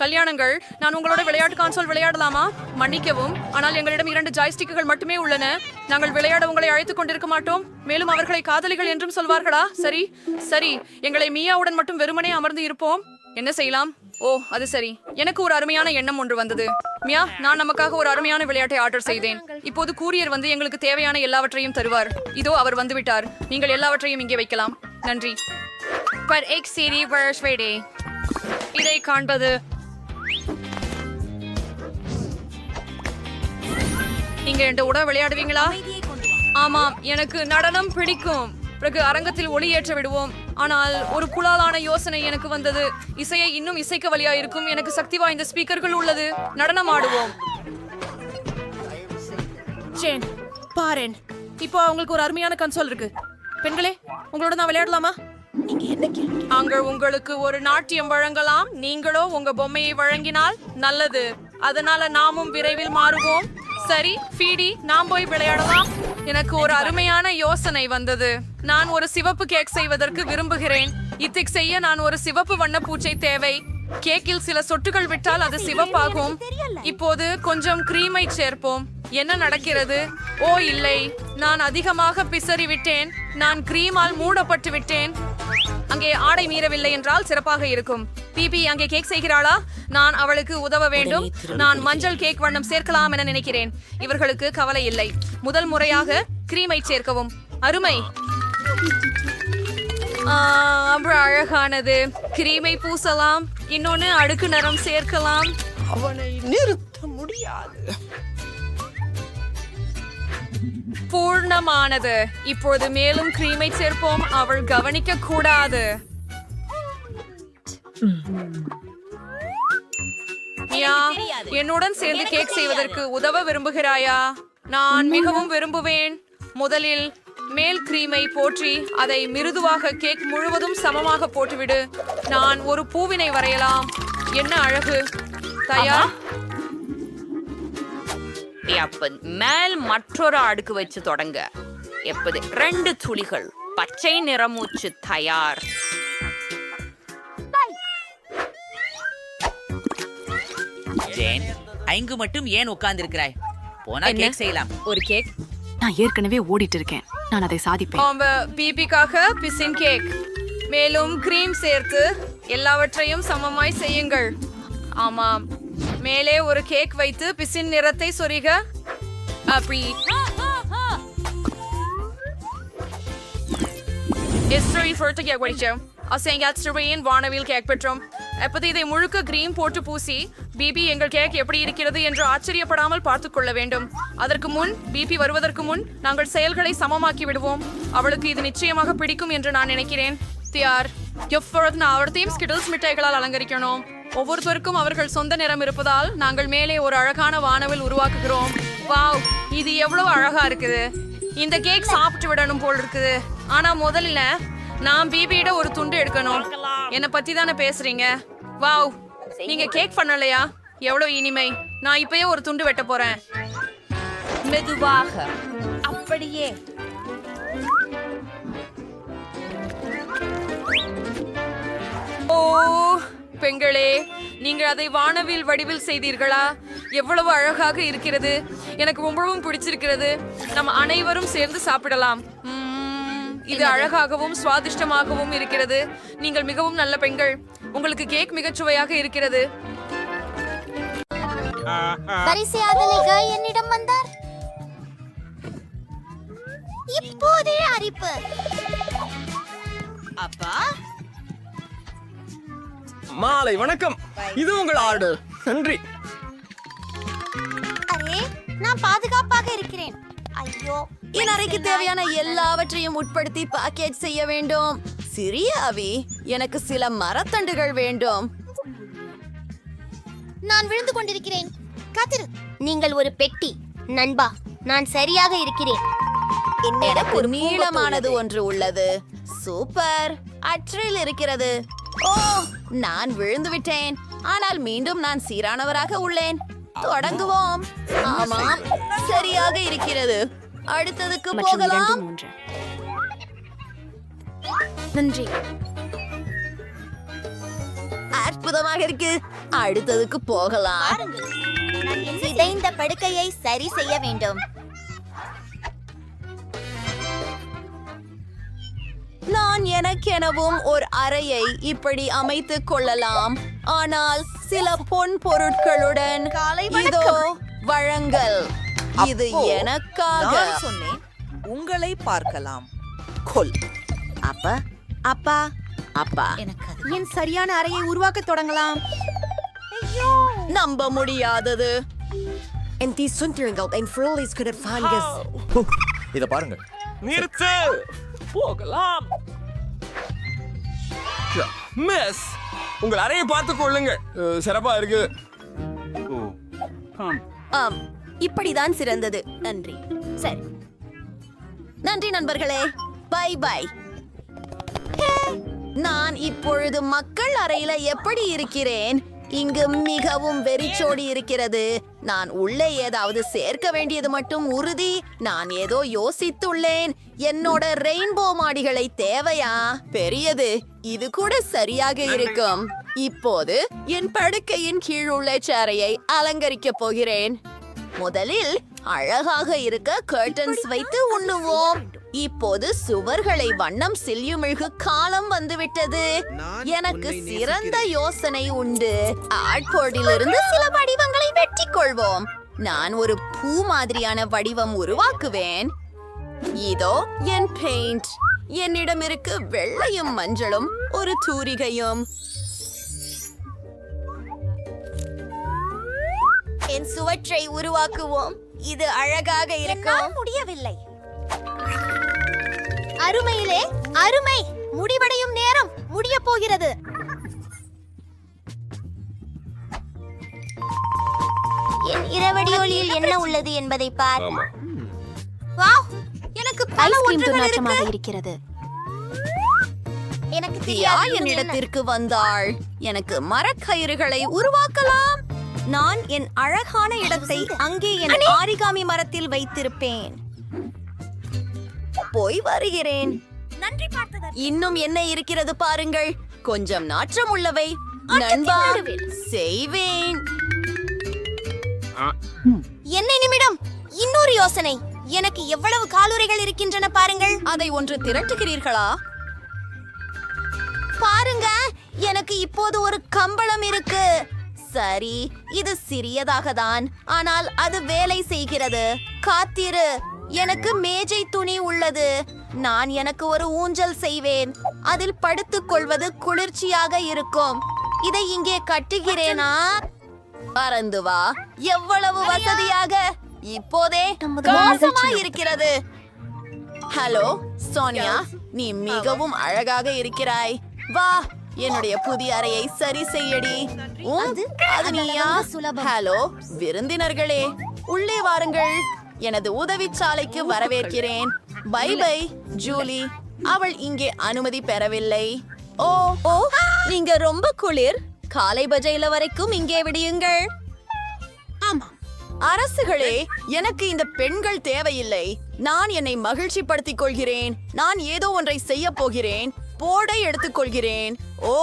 கல்யாணங்கள், நான் உங்களோட விளையாட்டு கான்சோல் விளையாடலாமா? மன்னிக்கவும், ஆனால் எங்களிடம் 2 ஜாய்ஸ்டிக்குகள் மட்டுமே உள்ளன. நாங்கள் விளையாட உங்களை அழைத்துக் கொண்டிருக்க மாட்டோம். மேலும் அவர்களை காதலிகள் என்றும் சொல்வார்களா? சரி சரி, எங்களை மியாவுடன் மட்டும் வெறுமனே அமர்ந்து இருப்போம். என்ன செய்யலாம்? ஓ, அது சரி. எனக்கு ஒரு அருமையான எண்ணம் ஒன்று வந்தது. மியா, நான் நமக்காக ஒரு அருமையான விளையாட்டை ஆர்டர் செய்தேன். இப்போது கூரியர் வந்து எங்களுக்கு தேவையான எல்லாவற்றையும் தருவார். இதோ அவர் வந்துவிட்டார். நீங்கள் எல்லாவற்றையும் இங்கே வைக்கலாம். நன்றி. இதை காண்பது நீங்க என் உட விளையாடுவீங்களா? ஆமாம், எனக்கு நடனம் பிடிக்கும். பிறகு அரங்கத்தில் ஒளியேற்ற விடுவோம். ஆனால் ஒரு குழாலான யோசனை எனக்கு வந்தது. இசையை இன்னும் இசைக்க வழியா இருக்கும். எனக்கு சக்தி வாய்ந்த ஸ்பீக்கர்கள் உள்ளது. நடனம் ஆடுவோம். ஜேன், பாரேன். இப்போ அவங்களுக்கு ஒரு அருமையான கன்சோல் இருக்கு. பெண்களே, உங்களோட நான் விளையாடலாமா? அங்க உங்களுக்கு ஒரு நாட்டியம் வழங்கலாம். நீங்களோ உங்க பொம்மையை வழங்கினால் நல்லது. அதனால நாமும் விரைவில் மாறுவோம். சரி ஃபீடி, நாம் போய் விளையாடலாம். எனக்கு ஒரு அருமையான யோசனை வந்தது. நான் ஒரு சிவப்பு கேக் செய்வதற்கு விரும்புகிறேன். இத்திக் செய்ய நான் ஒரு சிவப்பு வண்ண பூச்சை தேவை. கேக்கில் சில சொட்டுகள் விட்டால் அது சிவப்பாகும். இப்போது கொஞ்சம் கிரீமை சேர்ப்போம். என்ன நடக்கிறது? ஓ இல்லை, நான் அதிகமாக பிசறி விட்டேன். நான் கிரீமால் மூடப்பட்டு விட்டேன். அங்கே ஆடை மீறவில்லை என்றால் சிறப்பாக இருக்கும். பிபி அங்கே கேக் செய்கிறாளா? நான் அவளுக்கு உதவ வேண்டும். நான் மஞ்சள் கேக் வண்ணம் சேர்க்கலாம் என நினைக்கிறேன். இவர்களுக்கு கவலை இல்லை. முதல் முறையாக கிரீமை சேர்க்கவும். அருமை, அழகானது. கிரீமை பூசலாம். இன்னொன்னு அடுக்கு நிறம் சேர்க்கலாம். அவனை நிறுத்த முடியாது. பூர்ணமானது. இப்போது மேலும் கிரீமை சேர்ப்போம். அவள் கவனிக்க கூடாது. என்னுடன் சேர்ந்து கேக் செய்வதற்கு உதவ விரும்புகிறாயா? நான் மிகவும் விரும்புவேன். முதலில் மேல் கிரீமை போற்றி அதை மிருதுவாக கேக் முழுவதும் சமமாக போட்டுவிடு. நான் ஒரு பூவினை வரையலாம். என்ன அழகு! தயார். மேல் மற்றொரு அடுக்கு வச்சு தொடங்க. எப்போது 2 துளிகள் பச்சை நிறமூச்சு தயார். ஜேன், அங்கு மட்டும் ஏன் உட்கார்ந்து இருக்கிறாய்? போனா கேக் செய்யலாம். ஒரு கேக் நான் ஏற்கனவே ஓடிட்டு இருக்கேன். நான் அதை சாதிப்பேன். பிபிக்காக பிசின் கேக். மேலும் கிரீம் சேர்த்து எல்லாவற்றையும் சமமாய் செய்யுங்கள். ஆமாம், மேலே ஒரு கேக் வைத்து பிசின் நிறத்தை சொரிக. அப்படி வானவில் கேக் பெற்றோம். எப்போது இதை முழுக்க கிரீம் போட்டு பூசி பிபி எங்கள் கேக் எப்படி இருக்கிறது என்று ஆச்சரியப்படாமல் பார்த்துக் கொள்ள வேண்டும். அதற்கு முன் பிபி வருவதற்கு முன் நாங்கள் செயல்களை சமமாக்கி விடுவோம். அவளுக்கு இது நிச்சயமாக பிடிக்கும் என்று நான் நினைக்கிறேன். தியார் அவர்த்தையும் ஸ்கிட்டில்ஸ் மிட்டாய்களால் அலங்கரிக்கணும். ஒவ்வொருத்தருக்கும் அவர்கள் சொந்த நிறம் இருப்பதால் நாங்கள் மேலே ஒரு அழகான வானவில் உருவாக்குகிறோம். வாவ், இது எவ்வளவு அழகா இருக்குது. இந்த கேக் சாப்பிட்டு விடணும் போல் இருக்குது. ஆனா முதல்ல நான் பிபியிட ஒரு துண்டு எடுக்கணும். என்னை பத்தி தானே பேசுறீங்க? வாவ், நீங்க கேக் பண்ணலையா? எவ்வளவு இனிமை. நான் இப்பயே ஒரு துண்டு வெட்ட போறேன். மெதுவாக, அப்படியே. ஓ பெண்களே, நீங்கள் அதை வானவில் வடிவில் செய்தீர்களா? எவ்வளவு அழகாக இருக்கிறது. எனக்கு ரொம்பவும் பிடிச்சிருக்கிறது. நம்ம அனைவரும் சேர்ந்து சாப்பிடலாம். இது அழகாகவும் சுவாதிஷ்டமாகவும் இருக்கிறது. நீங்கள் மிகவும் நல்ல பெண்கள். உங்களுக்கு கேக் மிகச் சுவையாக இருக்கிறது. என்னிடம் வந்தார். இப்போதே அரிப்பு. அப்பா, மாலை வணக்கம். இது உங்கள் ஆர்டர். நன்றி. அரே, நான் பாதுகாப்பாக இருக்கிறேன். ஐயோ, என் அறைக்கு தேவையான எல்லாவற்றையும் உட்படுத்தி பேக்கேஜ் செய்ய வேண்டும். சிறிய அவி, எனக்கு சில மரத்தண்டுகள் வேண்டும். நான் விழுந்து கொண்டிருக்கிறேன். காத்திரு. நீங்கள் ஒரு பெட்டி. நண்பா, நான் சரியாக இருக்கிறேன். எனக்கு ஒரு நீளமானது ஒன்று உள்ளது. சூப்பர். அற்றில் இருக்கிறது. ஓ, நான் விழுந்து விட்டேன். ஆனால் மீண்டும் நான் சீரானவராக உள்ளேன். தொடங்குவோம். ஆமாம், சரியாக இருக்கிறது. அடுத்ததுக்கு போகலாம். நன்றி. அற்புதமாக இருக்கு. அடுத்ததுக்கு போகலாம். சிதைந்த படுக்கையை சரி செய்ய வேண்டும். நான் எனக்கெனவும் ஒரு அறையை இப்படி அமைத்துக் கொள்ளலாம். ஆனால் சில பொன் பொருட்களுடன் இதோ வழங்கல். இது எனக்காக. சொன்னேன் உங்களை பார்க்கலாம். கொல். அப்பா அப்பா அப்பா, என் சரியான அறையை உருவாக்க தொடங்கலாம். நம்ப முடியாதது. இத பாருங்க. நிறுத்து. போகலாம். மிஸ், உங்கள் அறையை பார்த்துக் கொள்ளுங்க. சிறப்பா இருக்கு. ஆம், இப்படிதான் சிறந்தது. நன்றி. சரி, நன்றி நண்பர்களே. Bye bye. நான் இப்பொழுது மக்கள் அறையில எப்படி இருக்கிறேன்? இங்கு மிகவும் வெறிச்சோடி இருக்கிறது. நான் உள்ளே ஏதாவது சேர்க்க வேண்டியது மட்டும் உறுதி. நான் ஏதோ யோசித்துள்ளேன். என்னோட ரெயின்போ மாடிகளை தேவையா? பெரியது. இது கூட சரியாக இருக்கும். இப்போது என் படுக்கையின் கீழ் உள்ள சேரையை அலங்கரிக்க போகிறேன். முதலில் அழகாக இருக்க கர்டன்ஸ் வைத்து உண்ணுவோம். இப்போது சுவர்களை வண்ணம் சில்யுமிழ்கு காலம் வந்துவிட்டது. எனக்கு சிறந்த யோசனை உண்டு. ஆட்போர்டிலிருந்து சில வடிவங்களை வெட்டி கொள்வோம். நான் ஒரு பூ மாதிரியான வடிவம் உருவாக்குவேன். இதோ என் பெயிண்ட். என்னிடம் இருக்கு வெள்ளையும் மஞ்சளும் ஒரு தூரிகையும். என் சுவற்றை உருவாக்குவோம். இது அழகாக இருக்கும். முடியவில்லை. அருமையிலே அருமை. முடிவடையும் நேரம் முடிய போகிறது. என் இரவடி ஒளியில் என்ன உள்ளது என்பதை பார். வாவ், எனக்கு பல ஒன்றுகள் இருக்கிறது. எனக்கு தியா என்னிடத்திற்கு வந்தாள். எனக்கு மரக்கயிறுகளை உருவாக்கலாம். நான் என் அழகான இடத்தை அங்கே என் ஆரிகாமி மரத்தில் வைத்திருப்பேன். போய் வருகிறேன். நன்றி பார்த்ததற்கு. இன்னும் என்ன இருக்கிறது பாருங்கள். கொஞ்சம் நாற்றம் உள்ளவை. நண்பா, செய்வேன். என்ன நிமிடம். இன்னொரு யோசனை. எனக்கு எவ்வளவு காலுறைகள் இருக்கின்றன பாருங்கள். அதை ஒன்று திரட்டுகிறீர்களா? பாருங்க, எனக்கு இப்போது ஒரு கம்பளம் இருக்கு. சரி, இது சிறியதாக தான், ஆனால் அது வேலை செய்கிறது. காத்திரு, எனக்கு மேஜை துணி உள்ளது. நான் எனக்கு ஒரு ஊஞ்சல் செய்வேன். அதில் படுத்துக் கொள்வது குளிர்ச்சியாக இருக்கும். இதை இங்கே கட்டுகிறேனா? பறந்து வா. எவ்வளவு வசதியாக. இப்போதே மோசமா இருக்கிறது. ஹலோ சோனியா, நீ மிகவும் அழகாக இருக்கிறாய். வா, என்னுடைய புதிய அறையை சரி செய்யடி. அது நீயா? ஹலோ விருந்தினர்களே, உள்ளே வாருங்கள். எனது உதவிச்சாலைக்கு வரவேற்கிறேன். Bye bye Julie. அவள் இங்கே அனுமதி பெறவில்லை. ஓ ஓ, நீங்க ரொம்ப குளிர். காலை பஜையில வரைக்கும் இங்கே விடியுங்கள். ஆமா அரசுகளே, எனக்கு இந்த பெண்கள் தேவையில்லை. நான் என்னை மகிழ்ச்சிப்படுத்திக் கொள்கிறேன். நான் ஏதோ ஒன்றை செய்ய போகிறேன். போர்டை எடுத்துக்கொள்கிறேன். ஓ,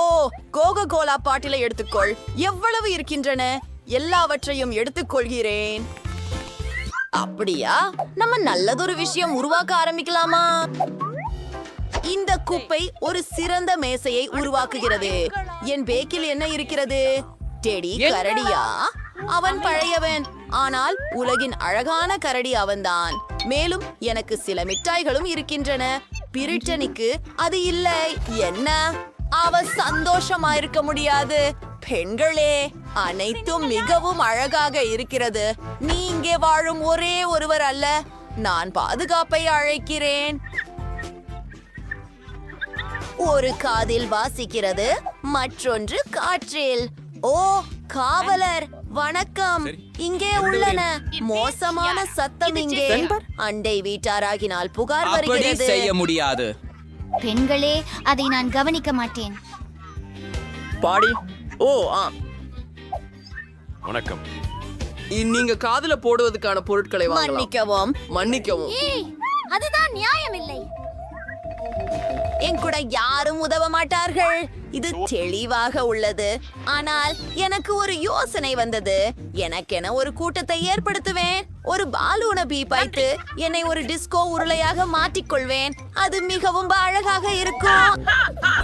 கோகோ கோலா பாட்டிலை எடுத்துக்கொள். எவ்வளவு இருக்கின்றன? எல்லாவற்றையும் எடுத்துக்கொள்கிறேன். அப்படியா? நம்ம நல்லதொரு விஷயம் உருவாக்க ஆரம்பிக்கலாமா? இந்த குப்பை ஒரு சிறந்த மேசையை உருவாக்குகிறது. என் பேக்கில் என்ன இருக்கிறது? டெடி கரடியா? அவன் பழையவன், ஆனால் உலகின் அழகான கரடி அவன்தான். மேலும் எனக்கு சில மிட்டாய்களும் இருக்கின்றன. பிரிட்டனிக்கு அது இல்லை. என்ன? அவ சந்தோஷமா இருக்க முடியாது. பெண்களே, அனைத்தும் மிகவும் அழகாக இருக்கிறது. நீ இங்கே வாழும் ஒரே ஒருவர் அல்ல. நான் பாதுகாப்பை அழைக்கிறேன். ஒரு காதில் வாசிக்கிறது, மற்றொன்று காற்றில். ஓ, காவலர் வணக்கம். இங்கே உள்ளன மோசமான சத்தம். இங்கே அண்டை வீட்டாராகினால் புகார் வருகிறது. செய்ய முடியாது. பெண்களே, அதை நான் கவனிக்க மாட்டேன். பாடி. ஓ ஆ. வணக்கம். நீங்க காதுல போடுவதற்கான பொருட்களை வாங்கலாம். மன்னிக்கவும். அதுதான் நியாயமில்லை. என் கூட யாரும் உதவ மாட்டார்கள். இது தெளிவாக உள்ளது. ஆனால் எனக்கு ஒரு யோசனை வந்தது. எனக்கென ஒரு கூட்டத்தை ஏற்படுத்துவேன். ஒரு பாலூன பீப் வைத்து என்னை ஒரு டிஸ்கோ உருளையாக மாற்றிக்கொள்வேன். அது மிகவும் அழகாக இருக்கும்.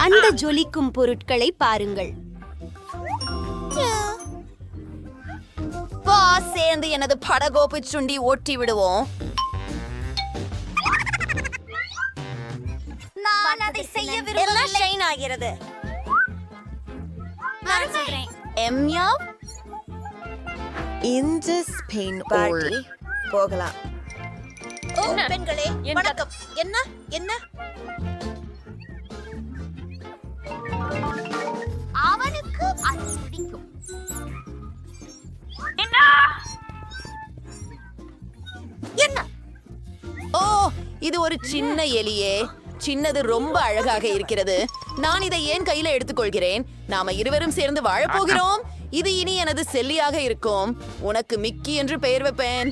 அந்த ஜொலிக்கும் பொருட்களை பாருங்கள். வா, சேர்ந்து எனது படகோப்பு சுண்டி ஒட்டி விடுவோம். நான் அதை செய்ய விரும்பவில்லை. நான் சொல்றேன். எம்யா, இந்த ஸ்பெயின் பார்ட்டி போகலாம். ஓ பெண்களே, வணக்கம். என்ன என்ன அவனுக்கு அது பிடிக்கும். என்ன? ஓ, இது ஒரு சின்ன எலியே. சின்னது ரொம்ப அழகாக இருக்கிறது. நான் இதை ஏன் கையில எடுத்துக்கொள்கிறேன். நாம இருவரும் சேர்ந்து வாழப்போகிறோம். இது இனி எனது செல்லியாக இருக்கும். உனக்கு மிக்கி என்று பெயர் வைப்பேன்.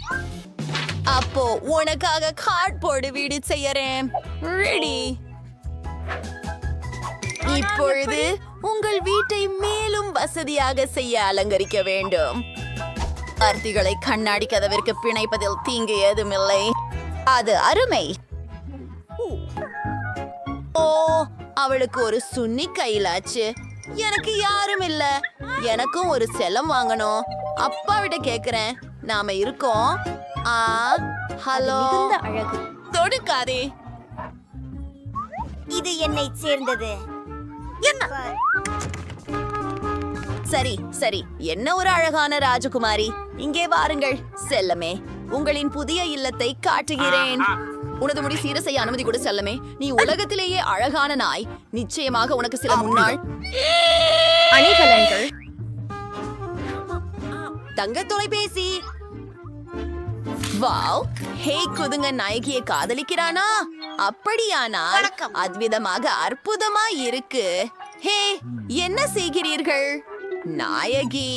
அப்போ உனக்காக கார்ட்போர்டு வீடு செய்யறேன். ரெடி. இப்பொழுது உங்கள் வீட்டை மேலும் வசதியாக செய்ய அலங்கரிக்க வேண்டும். பார்த்திகளை கண்ணாடி கதவிற்கு பிணைப்பதில் தீங்கு ஏதுமில்லை. அது அருமை. ஓ, அவளுக்கு ஒரு சுன்னி கையிலாச்சு. எனக்கு யாரும் இல்ல. எனக்கும் ஒரு செல்லம் வாங்கணும். அப்பாவிட்ட கேக்குறேன். நாம இருக்கோம். ஹலோ. அழகு. தொடுக்காதே. இது என்னை சேர்ந்தது. என்ன? சரி சரி, என்ன ஒரு அழகான ராஜகுமாரி. இங்கே வாருங்கள் செல்லமே. உங்களின் புதிய இல்லத்தை காட்டுகிறேன். உனது முடி சீர செய்ய அனுமதி கொடு செல்லமே. நீ உலகத்திலேயே அழகான நாய். நிச்சயமாக உனக்கு சில முன்னாள் அணிகலன்கள். தங்க தொலைபேசி. வாவ், ஹே குதுங்க நாயகியை காதலிக்கிறானா? அப்படியானால் அத்விதமாக அற்புதமா இருக்கு. ஹே, என்ன செய்கிறீர்கள்? நாயகி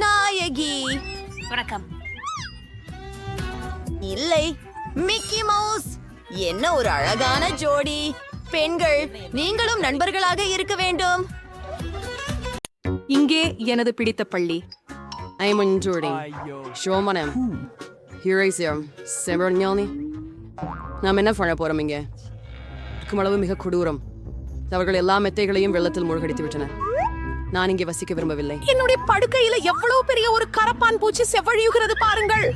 நாயகி. வணக்கம். இல்லை, மிக்கி மவுஸ். என்ன ஒரு அழகான ஜோடி. பெண்கள், நீங்களும் நண்பர்களாக இருக்க வேண்டும். இங்கே எனது பிடித்த பள்ளி. I'm enjoying. ஷோமனம். ஹீரோயிசம். செவர்ஞானி. நாம் என்ன பண்ண போறோம் இங்கே? அளவு மிக கொடூரம். அவர்கள் எல்லா மெத்தைகளையும் வெள்ளத்தில் மூழ்கடித்து விட்டனர். நான் இங்கே வசிக்க விரும்பவில்லை. என்னுடைய படுக்கையில எவ்வளவு பெரிய ஒரு கரப்பான் பூச்சி செவ்வழியுகிறது பாருங்கள்.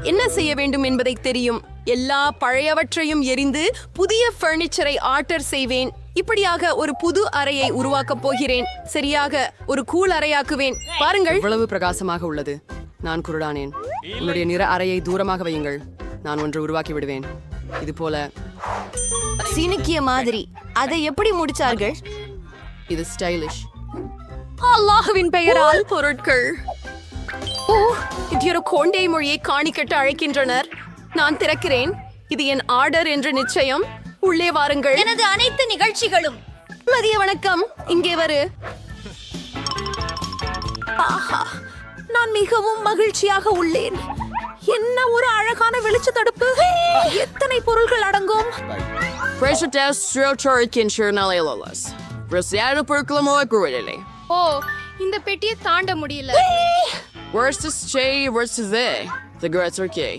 என்ன செய்ய வேண்டும் என்பதை தெரியும். எல்லா பழையவற்றையும் எரிந்து புதிய பர்னிச்சரை ஆர்டர் செய்வேன். இப்படியாக ஒரு புது அறையை உருவாக்கப் போகிறேன். சரியாக ஒரு கூல் அறையாக்குவேன். பாருங்கள், இவ்வளவு பிரகாசமாக உள்ளது. நான் குருடானேன். உன்னுடைய நிற அறையை தூரமாக வையுங்கள். நான் ஒன்று உருவாக்கி விடுவேன். இது போல சீனிக்கிய மாதிரி. அதை எப்படி முடிச்சார்கள்? இது ஸ்டைலிஷ். அல்லாஹ்வின் பெயரால் பொருட்கள். ஓ, இது கோண்டை மொழியை காணிக்கட்டு அழைக்கின்றனர். நான் திறக்கிறேன். இது என் ஆர்டர் என்று நிச்சயம். உள்ளே வாருங்கள். எனது அனைத்து நிகழ்ச்சிகளும். மதிய வணக்கம். இங்கே வரு. ஆஹா, நான் மிகவும் மகிழ்ச்சியாக உள்ளேன். என்ன ஒரு அழகான வெளிச்ச தடுப்பு. எத்தனை பொருள்கள் அடங்கும். ஓ, இந்த பெட்டியை தாண்ட முடியல. Versus J versus A. The Greats are gay.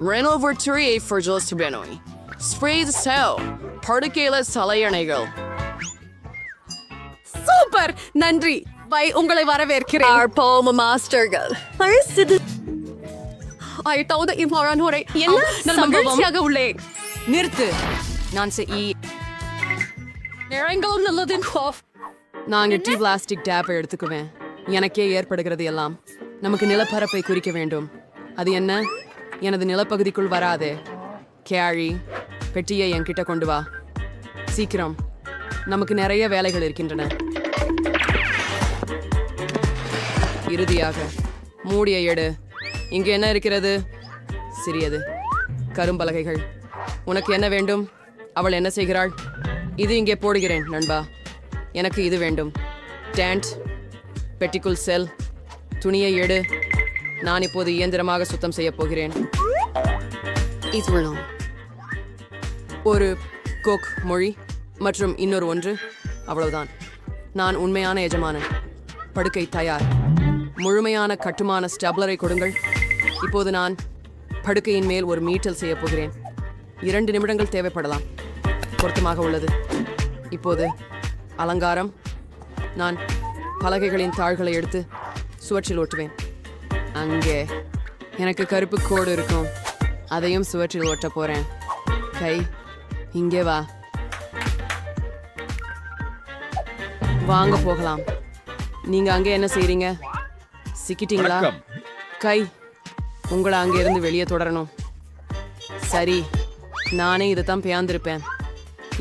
Ran over 3 for just Benoi. Spray the cell. Particular Salayanegal. Super, நன்றி. பை, உங்களை வரவேற்கிறேன். Our poem masterகள். என்ன மகிழ்ச்சியாக உள்ளேன். நிறுத்து. நான் நேரங்களும் நல்லது. நாங்க டி பிளாஸ்டிக் டேப்பை எடுத்துக்குவேன். எனக்கே ஏற்படுகிறது எல்லாம். நமக்கு நிலப்பரப்பை குறிக்க வேண்டும். அது என்ன? எனது நிலப்பகுதிக்குள் வராதே. கேரி, பெட்டியை என்கிட்ட கொண்டு வா சீக்கிரம். நமக்கு நிறைய வேலைகள் இருக்கின்றன. இறுதியாக மூடிய எடு. இங்கே என்ன இருக்கிறது? சிறியது கரும்பலகைகள். உனக்கு என்ன வேண்டும்? அவள் என்ன செய்கிறாள்? இது இங்கே போடுகிறேன் நண்பா. எனக்கு இது வேண்டும். டேண்ட், பெட்டிக்குள் செல், துணியை எடு. நான் இப்போது இயந்திரமாக சுத்தம் செய்ய போகிறேன். ஒரு கோக் மொழி மற்றும் இன்னொரு ஒன்று. அவ்வளவுதான். நான் உண்மையான எஜமானன். படுக்கை தயார். முழுமையான கட்டுமான ஸ்டப்லரை கொடுங்கள். இப்போது நான் படுக்கையின் மேல் ஒரு மீட்டல் செய்ய போகிறேன். 2 நிமிடங்கள் தேவைப்படலாம். பொருத்தமாக உள்ளது. இப்போது அலங்காரம். நான் பலகைகளின் தாள்களை எடுத்து சுவற்றில் ஒட்டுவேன். அங்கே எனக்கு கருப்பு கோடு இருக்கும். அதையும் சுவற்றில் ஒட்ட போறேன். கை இங்கே வா. வாங்க போகலாம். நீங்க அங்கே என்ன செய்றீங்க? சிக்கிட்டீங்களா? கை உங்களை அங்கே இருந்து வெளியே தொடரணும். சரி, நானே இதைத்தான் பேர்ந்திருப்பேன்.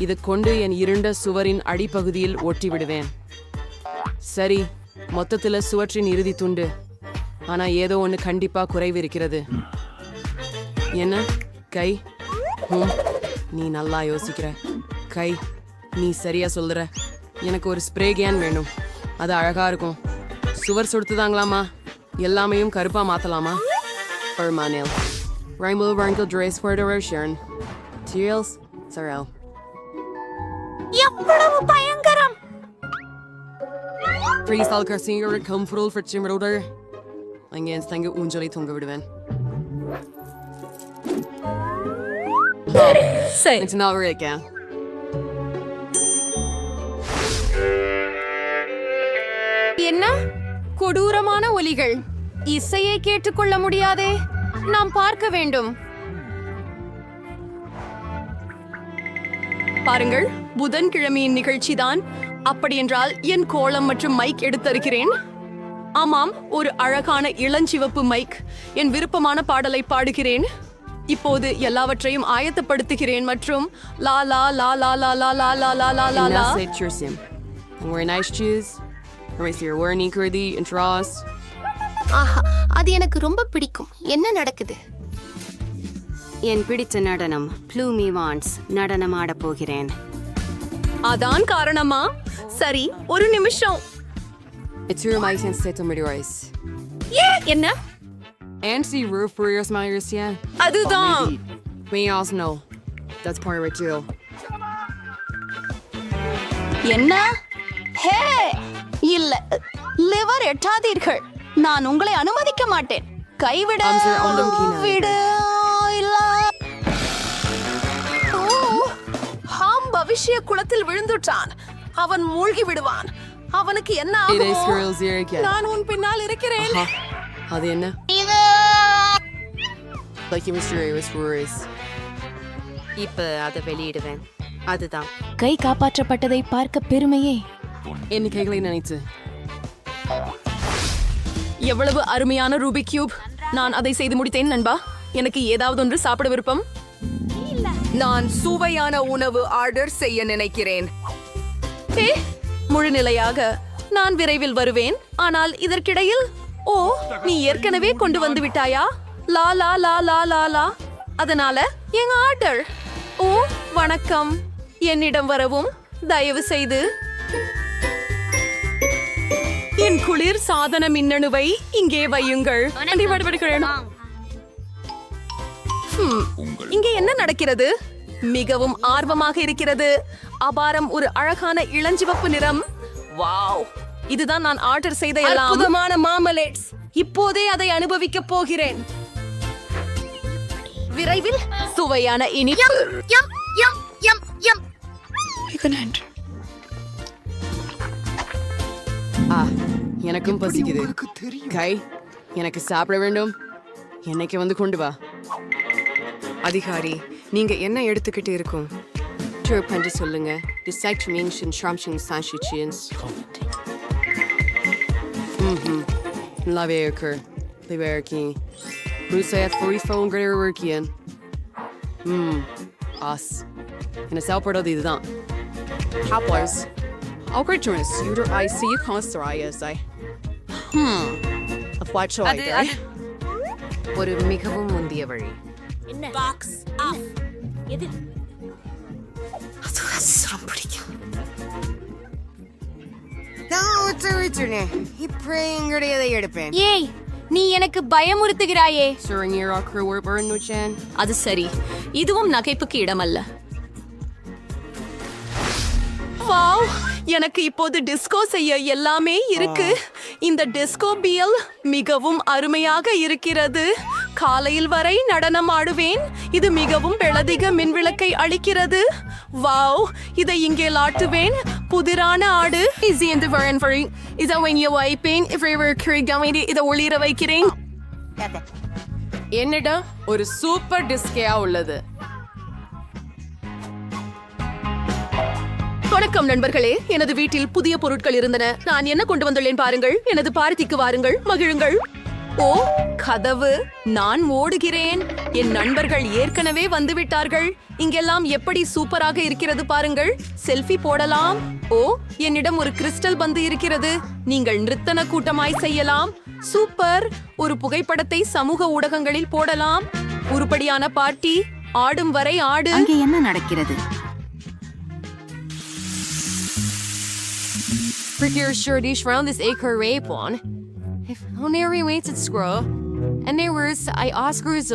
இது கொண்டு என் இருண்ட சுவரின் அடிப்பகுதியில் ஒட்டி விடுவேன். சரி, மொத்தத்தில் சுவற்றின் இறுதி துண்டு. ஆனா ஏதோ ஒன்று கண்டிப்பா குறைவு இருக்கிறது. என்ன கை? நீ நல்லா யோசிக்கிற. கை, நீ சரியா சொல்லுற. எனக்கு ஒரு ஸ்ப்ரே கேன் வேணும். அது அழகா இருக்கும். சுவர் சுடுத்துதாங்களாமா? எல்லாமையும் கருப்பா மாத்தலாமா? Permanel. Rainbow Wrinkle Dress for the Roshan. Teals, Sorrel. எவ்வளவு பயங்கரம்! Please all Garcia comfortable for Chimroder. அங்கே தங்க ஊஞ்சலை தொங்க விடுவேன். சரி. It's not right again. என்ன கொடூரமான ஒலிகள்! இசையை கேட்டுக்கொள்ள முடியாதே. நாம் பார்க்க வேண்டும். பாருங்கள், புதன்கிழமையின் நிகழ்ச்சிதான். அப்படியென்றால் என் கோலம் மற்றும் மைக் எடுத்திருக்கிறேன். ஆமாம், ஒரு அழகான இளஞ்சிவப்பு மைக். என் விருப்பமான பாடலை பாடுகிறேன். இப்போது எல்லாவற்றையும் ஆயத்தப்படுத்துகிறேன் மற்றும் லா லா லா லா லா லா லா லா லா லா லா லா. Wear nice shoes. Raise your wearing curdy and draws. ஆஹா, அது எனக்கு ரொம்ப பிடிக்கும். என்ன நடக்குது? என் பிடித்த நடனம் ப்ளூமி வான்ஸ் நடனம் ஆடப் போகிறேன். அதான் காரணமா? சரி, ஒரு நிமிஷம். It's your mic and set on your eyes. என்ன? And see roof for your smiles, yeah. அதுதான். We also know. That's part of it too. என்ன? ஹே, இல்ல, லிவர் எட்டாதீர்கள். நான் உங்களை அனுமதிக்க மாட்டேன். கைவிட விடு. இல்ல. ஹாம் பவிஷ்ய குளத்தில் விழுந்துட்டான். அவன் மூழ்கி விடுவான். அவனுக்கு என்ன ஆகும்? நான் உன் பின்னால் இருக்கிறேன். அது என்ன? Like you mysterious worries. இப்ப அதை வெளியிடுவேன். அதுதான் கை காப்பாற்றப்பட்டதை பார்க்க பெருமையே. எண்ணிக்கைகளை நினைத்து எவ்வளவு அருமையான ரூபி கியூப். நான் அதை செய்து முடித்தேன் நண்பா. எனக்கு ஏதாவது ஒன்று சாப்பிட விருப்பம். நான் சுவையான உணவு ஆர்டர் செய்ய நினைக்கிறேன். முழு நிலையாக நான் விரைவில் வருவேன். ஆனால் இதற்கிடையில், ஓ, நீ ஏற்கனவே கொண்டு வந்து விட்டாயா? லா லா லா லா லா லா. அதனால என் ஆர்டர். ஓ, வணக்கம். என்னிடம் வரவும் தயவு செய்து. என் குளிர் சாதன மின்னணுவை இங்கே வையுங்கள். இங்கே என்ன நடக்கிறது? மிகவும் ஆர்வமாக இருக்கிறது. அபாரம், ஒரு அழகான இளஞ்சிவப்பு நிறம். வாவ், இதுதான் நான் ஆர்டர் செய்த அற்புதமான மாமலேட்ஸ். இப்போதே அதை அனுபவிக்க போகிறேன். விரைவில் சுவையான இனிப்பு. எனக்கும் பசிக்குது. கை, எனக்கு சாப்பிட வேண்டும். என்னைக்கு வந்து கொண்டு வா. அதிகாரி, நீங்க என்ன எடுத்துக்கிட்டு இருக்கும்? பண்ணி சொல்லுங்க. Laveker, Liverki, Rusayat Furifon Greater Workian. Us. In a Salpardo de Dan. Hoplars. I'll great join us. I see you constarias. ஒரு மிகவும் முந்திய வழி. ஏய், நீ எனக்கு பயமுறுத்துகிறாயே. அது சரி, இதுவும் நகைப்புக்கு இடமல்ல. வாவ், எனக்கு இப்போது டிஸ்கோ செய்ய எல்லாமே இருக்கு. இந்த டிஸ்கோ பியல் மிகவும் அருமையாக இருக்கிறது. காலையில் வரை நடனம் ஆடுவேன். இது மிகவும் பெளதிக மின்விளக்கை அளிக்கிறது. வாவ், இதை இங்கே லாட்டுவேன். புதிரான ஆடு. இதை வைப்பேன். இதை ஒளிர வைக்கிறேன். என்னிடம் ஒரு சூப்பர் டிஸ்கேயா உள்ளது. வணக்கம் நண்பர்களே, எனது வீட்டில் புதிய பொருட்கள் இருந்தன. நான் என்ன கொண்டு வந்துள்ளேன் பாருங்கள். எனது பார்ட்டிக்கு வாருங்கள், மகிழுங்கள். ஓ, கதவு. நான் ஓடுகிறேன். என் நண்பர்கள் ஏற்கனவே வந்துவிட்டார்கள். இங்கெல்லாம் எப்படி சூப்பராக இருக்கிறது பாருங்கள். செல்ஃபி போடலாம். ஓ, என்னிடம் ஒரு கிறிஸ்டல் பந்து இருக்கிறது. நீங்கள் நிறுத்தன கூட்டமாய் செய்யலாம். சூப்பர். ஒரு புகைப்படத்தை சமூக ஊடகங்களில் போடலாம். உருப்படியான பார்ட்டி. ஆடும் வரை ஆடு. அங்கே என்ன நடக்கிறது? Prettier shirtish round this acre rape one. If only waits at scroll. And there was I Oscars.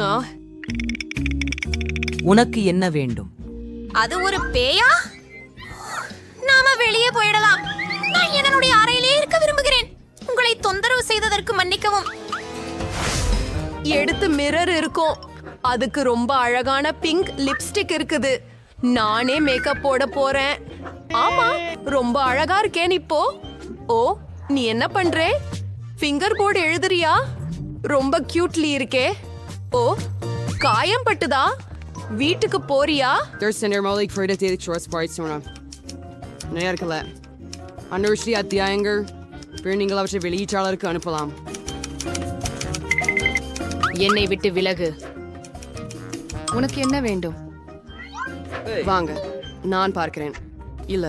உனக்கு என்ன வேண்டும்? அது ஒரு பேயா? நாம வெளியே போயிடலாம். நான் என்னுடைய அறையிலே இருக்க விரும்புகிறேன். உங்களை தொந்தரவு செய்ததற்கு மன்னிக்கவும். எடுத்து மிரர் இருக்கும். அதுக்கு ரொம்ப அழகான பிங்க் லிப்ஸ்டிக் இருக்குது. நானே மேக்கப் போட போறேன். ஆமா, ரொம்ப அழகா இருக்கேன் இப்போ. ஓ, நீ என்ன பண்றே? ஃபிங்கர் போர்டு எழுதுறியா? ரொம்ப கியூட்லி இருக்கே. ஓ, காயம் பட்டுதா? வீட்டுக்கு போறியா? அத்தியாயங்கள் நீங்கள் அவற்றை வெளியீட்டாளருக்கு அனுப்பலாம். என்னை விட்டு விலகு. உனக்கு என்ன வேண்டும்? வாங்க, நான் பார்க்கிறேன். இல்ல,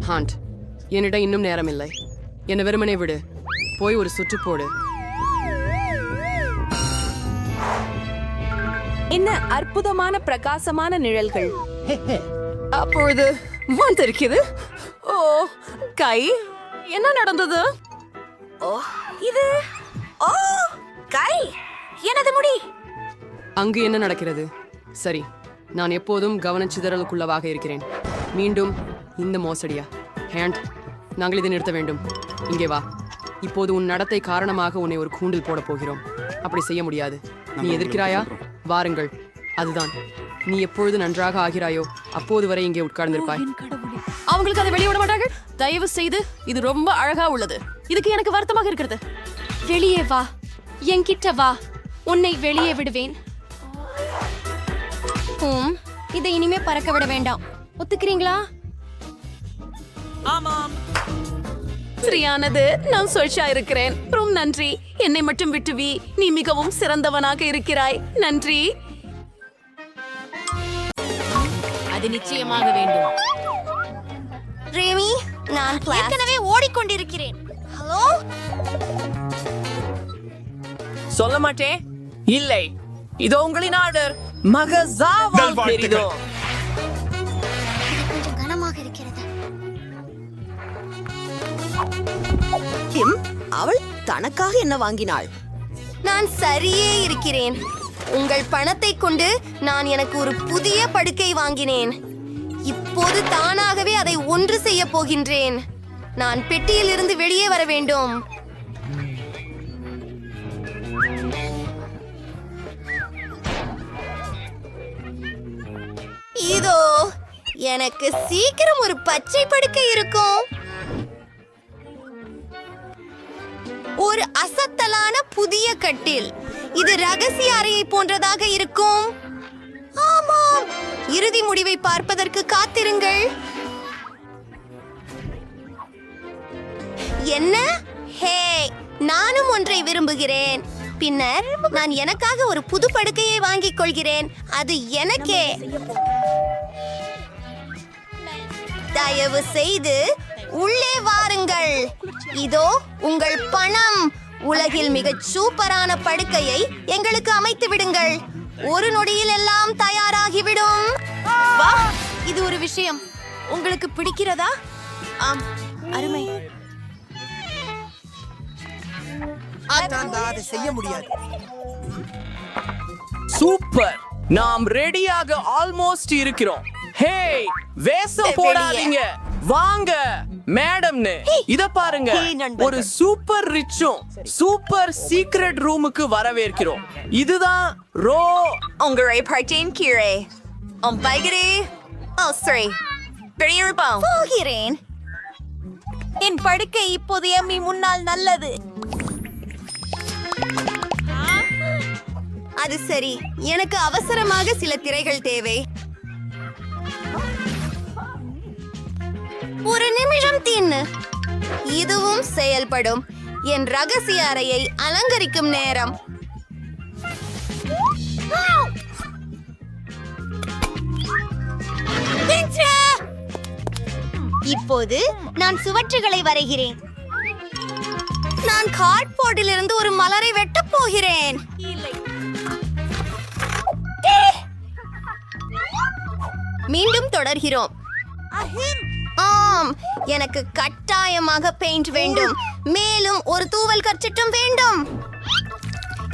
ஹாண்ட், என்னிடம் இன்னும் நேரம் இல்லை. என்னை வெறுமனே விடு. போய் ஒரு சுற்று போடு. என்ன அற்புதமான பிரகாசமான நிழல்கள். அப்பொழுது வந்திருக்குது. ஓ, கை. என்ன நடந்தது? ஓ, இது. ஓ, கை. எனது முடி. அங்கு என்ன நடக்கிறது? சரி, நான் எப்போதும் கவனச்சிதறலுக்குள்ளவாக இருக்கிறேன். மீண்டும் இந்த மோசடியா? ஹேண்ட், நாங்கள் இதை நிறுத்த வேண்டும். இங்கே வா. இப்போது உன் நடத்தை காரணமாக உன்னை ஒரு கூண்டில் போட போகிறோம். அப்படி செய்ய முடியாது. நீ எதிர்க்கிறாயா? வாருங்கள். அதுதான். நீ எப்பொழுது நன்றாக ஆகிறாயோ அப்போது வரை இங்கே உட்கார்ந்திருப்பாய். அவங்களுக்கு அதை வெளியே விட மாட்டார்கள். தயவு செய்து, இது ரொம்ப அழகா உள்ளது. இதுக்கு எனக்கு வருத்தமாக இருக்கிறது. வெளியே வா, என்கிட்ட வா. உன்னை வெளியே விடுவேன். இதை இனிமே பறக்க விட வேண்டாம். ஒத்துக்கிறீங்களா? ஆமாம். சரியானது. நான் சொல்ச்சா இருக்கிறேன். ரொம்ப நன்றி. என்னை மட்டும் விட்டுவி. நீ மிகவும் சிறந்தவனாக இருக்கிறாய். நன்றி. அது நிச்சயமாக வேண்டும். ரேமி, நான் ஏற்கனவே ஓடிக்கொண்டிருக்கிறேன். ஹலோ, சொல்ல மாட்டேன். இல்லை, இதோ உங்களின் ஆர்டர். மகசாவால் பெரிதோ. கொஞ்சம் கனமாக இருக்கிறது. அவள் தனக்காக என்ன வாங்கினாள்? நான் சரியே இருக்கிறேன். உங்கள் பணத்தை கொண்டு நான் எனக்கு ஒரு புதிய படுக்கை வாங்கினேன். இப்போது தானாகவே அதை ஒன்று செய்ய போகின்றேன். நான் பெட்டியில் இருந்து வெளியே வர வேண்டும். இதோ, எனக்கு சீக்கிரம் ஒரு பச்சை படுக்கை இருக்கும். ஒரு அசத்தலான புதிய கட்டில். இது ரகசிய அறையை போன்றதாக இருக்கும். ஆமாம், இறுதி முடிவை பார்ப்பதற்கு காத்திருங்கள். என்ன? ஹே, நானும் ஒன்றை விரும்புகிறேன். பின்னர் நான் எனக்காக ஒரு புது படுக்கையை வாங்கிக் கொள்கிறேன். அது எனக்கே. தயவு செய்து உள்ளே வாருங்கள். இதோ உங்கள் பணம். உலகில் மிகச் சூப்பரான படுக்கையை எங்களுக்கு அமைத்து விடுங்கள். ஒரு நொடியில் எல்லாம் தயாராகிவிடும். வா, இது ஒரு விஷயம். உங்களுக்கு பிடிக்கிறதா? ஆம், அருமை. அதை செய்ய முடியாது. சூப்பர், நாம் ரெடியாக ஆல்மோஸ்ட் இருக்கிறோம். ஹே, வேஷம் போடாதீங்க, வாங்க மேடம்னு. இத பாருங்க, ஒரு சூப்பர் ரிச்சும் சூப்பர் சீக்ரெட் ரூமுக்கு வரவேற்கிறோம். இதுதான் ரோ. உங்களை பார்த்தேன் கீழே. போகிறேன். என் படுக்கை இப்போது எம்மி முன்னால் நல்லது. அது சரி, எனக்கு அவசரமாக சில திரைகள் தேவை. ஒரு நிமிஷம் தின்னு. இதுவும் செயல்படும். என் ரகசிய அறையை அலங்கரிக்கும் நேரம். இப்போது நான் சுவற்றுகளை வரைகிறேன். நான் கார்ட்போர்டில் இருந்து ஒரு மலரை வெட்டப் போகிறேன். மீண்டும் தொடர்கிறோம். ஆம், எனக்கு கட்டாயமாக பெயிண்ட் வேண்டும். மேலும் ஒரு தூவல் கற்சிட்டும் வேண்டும்.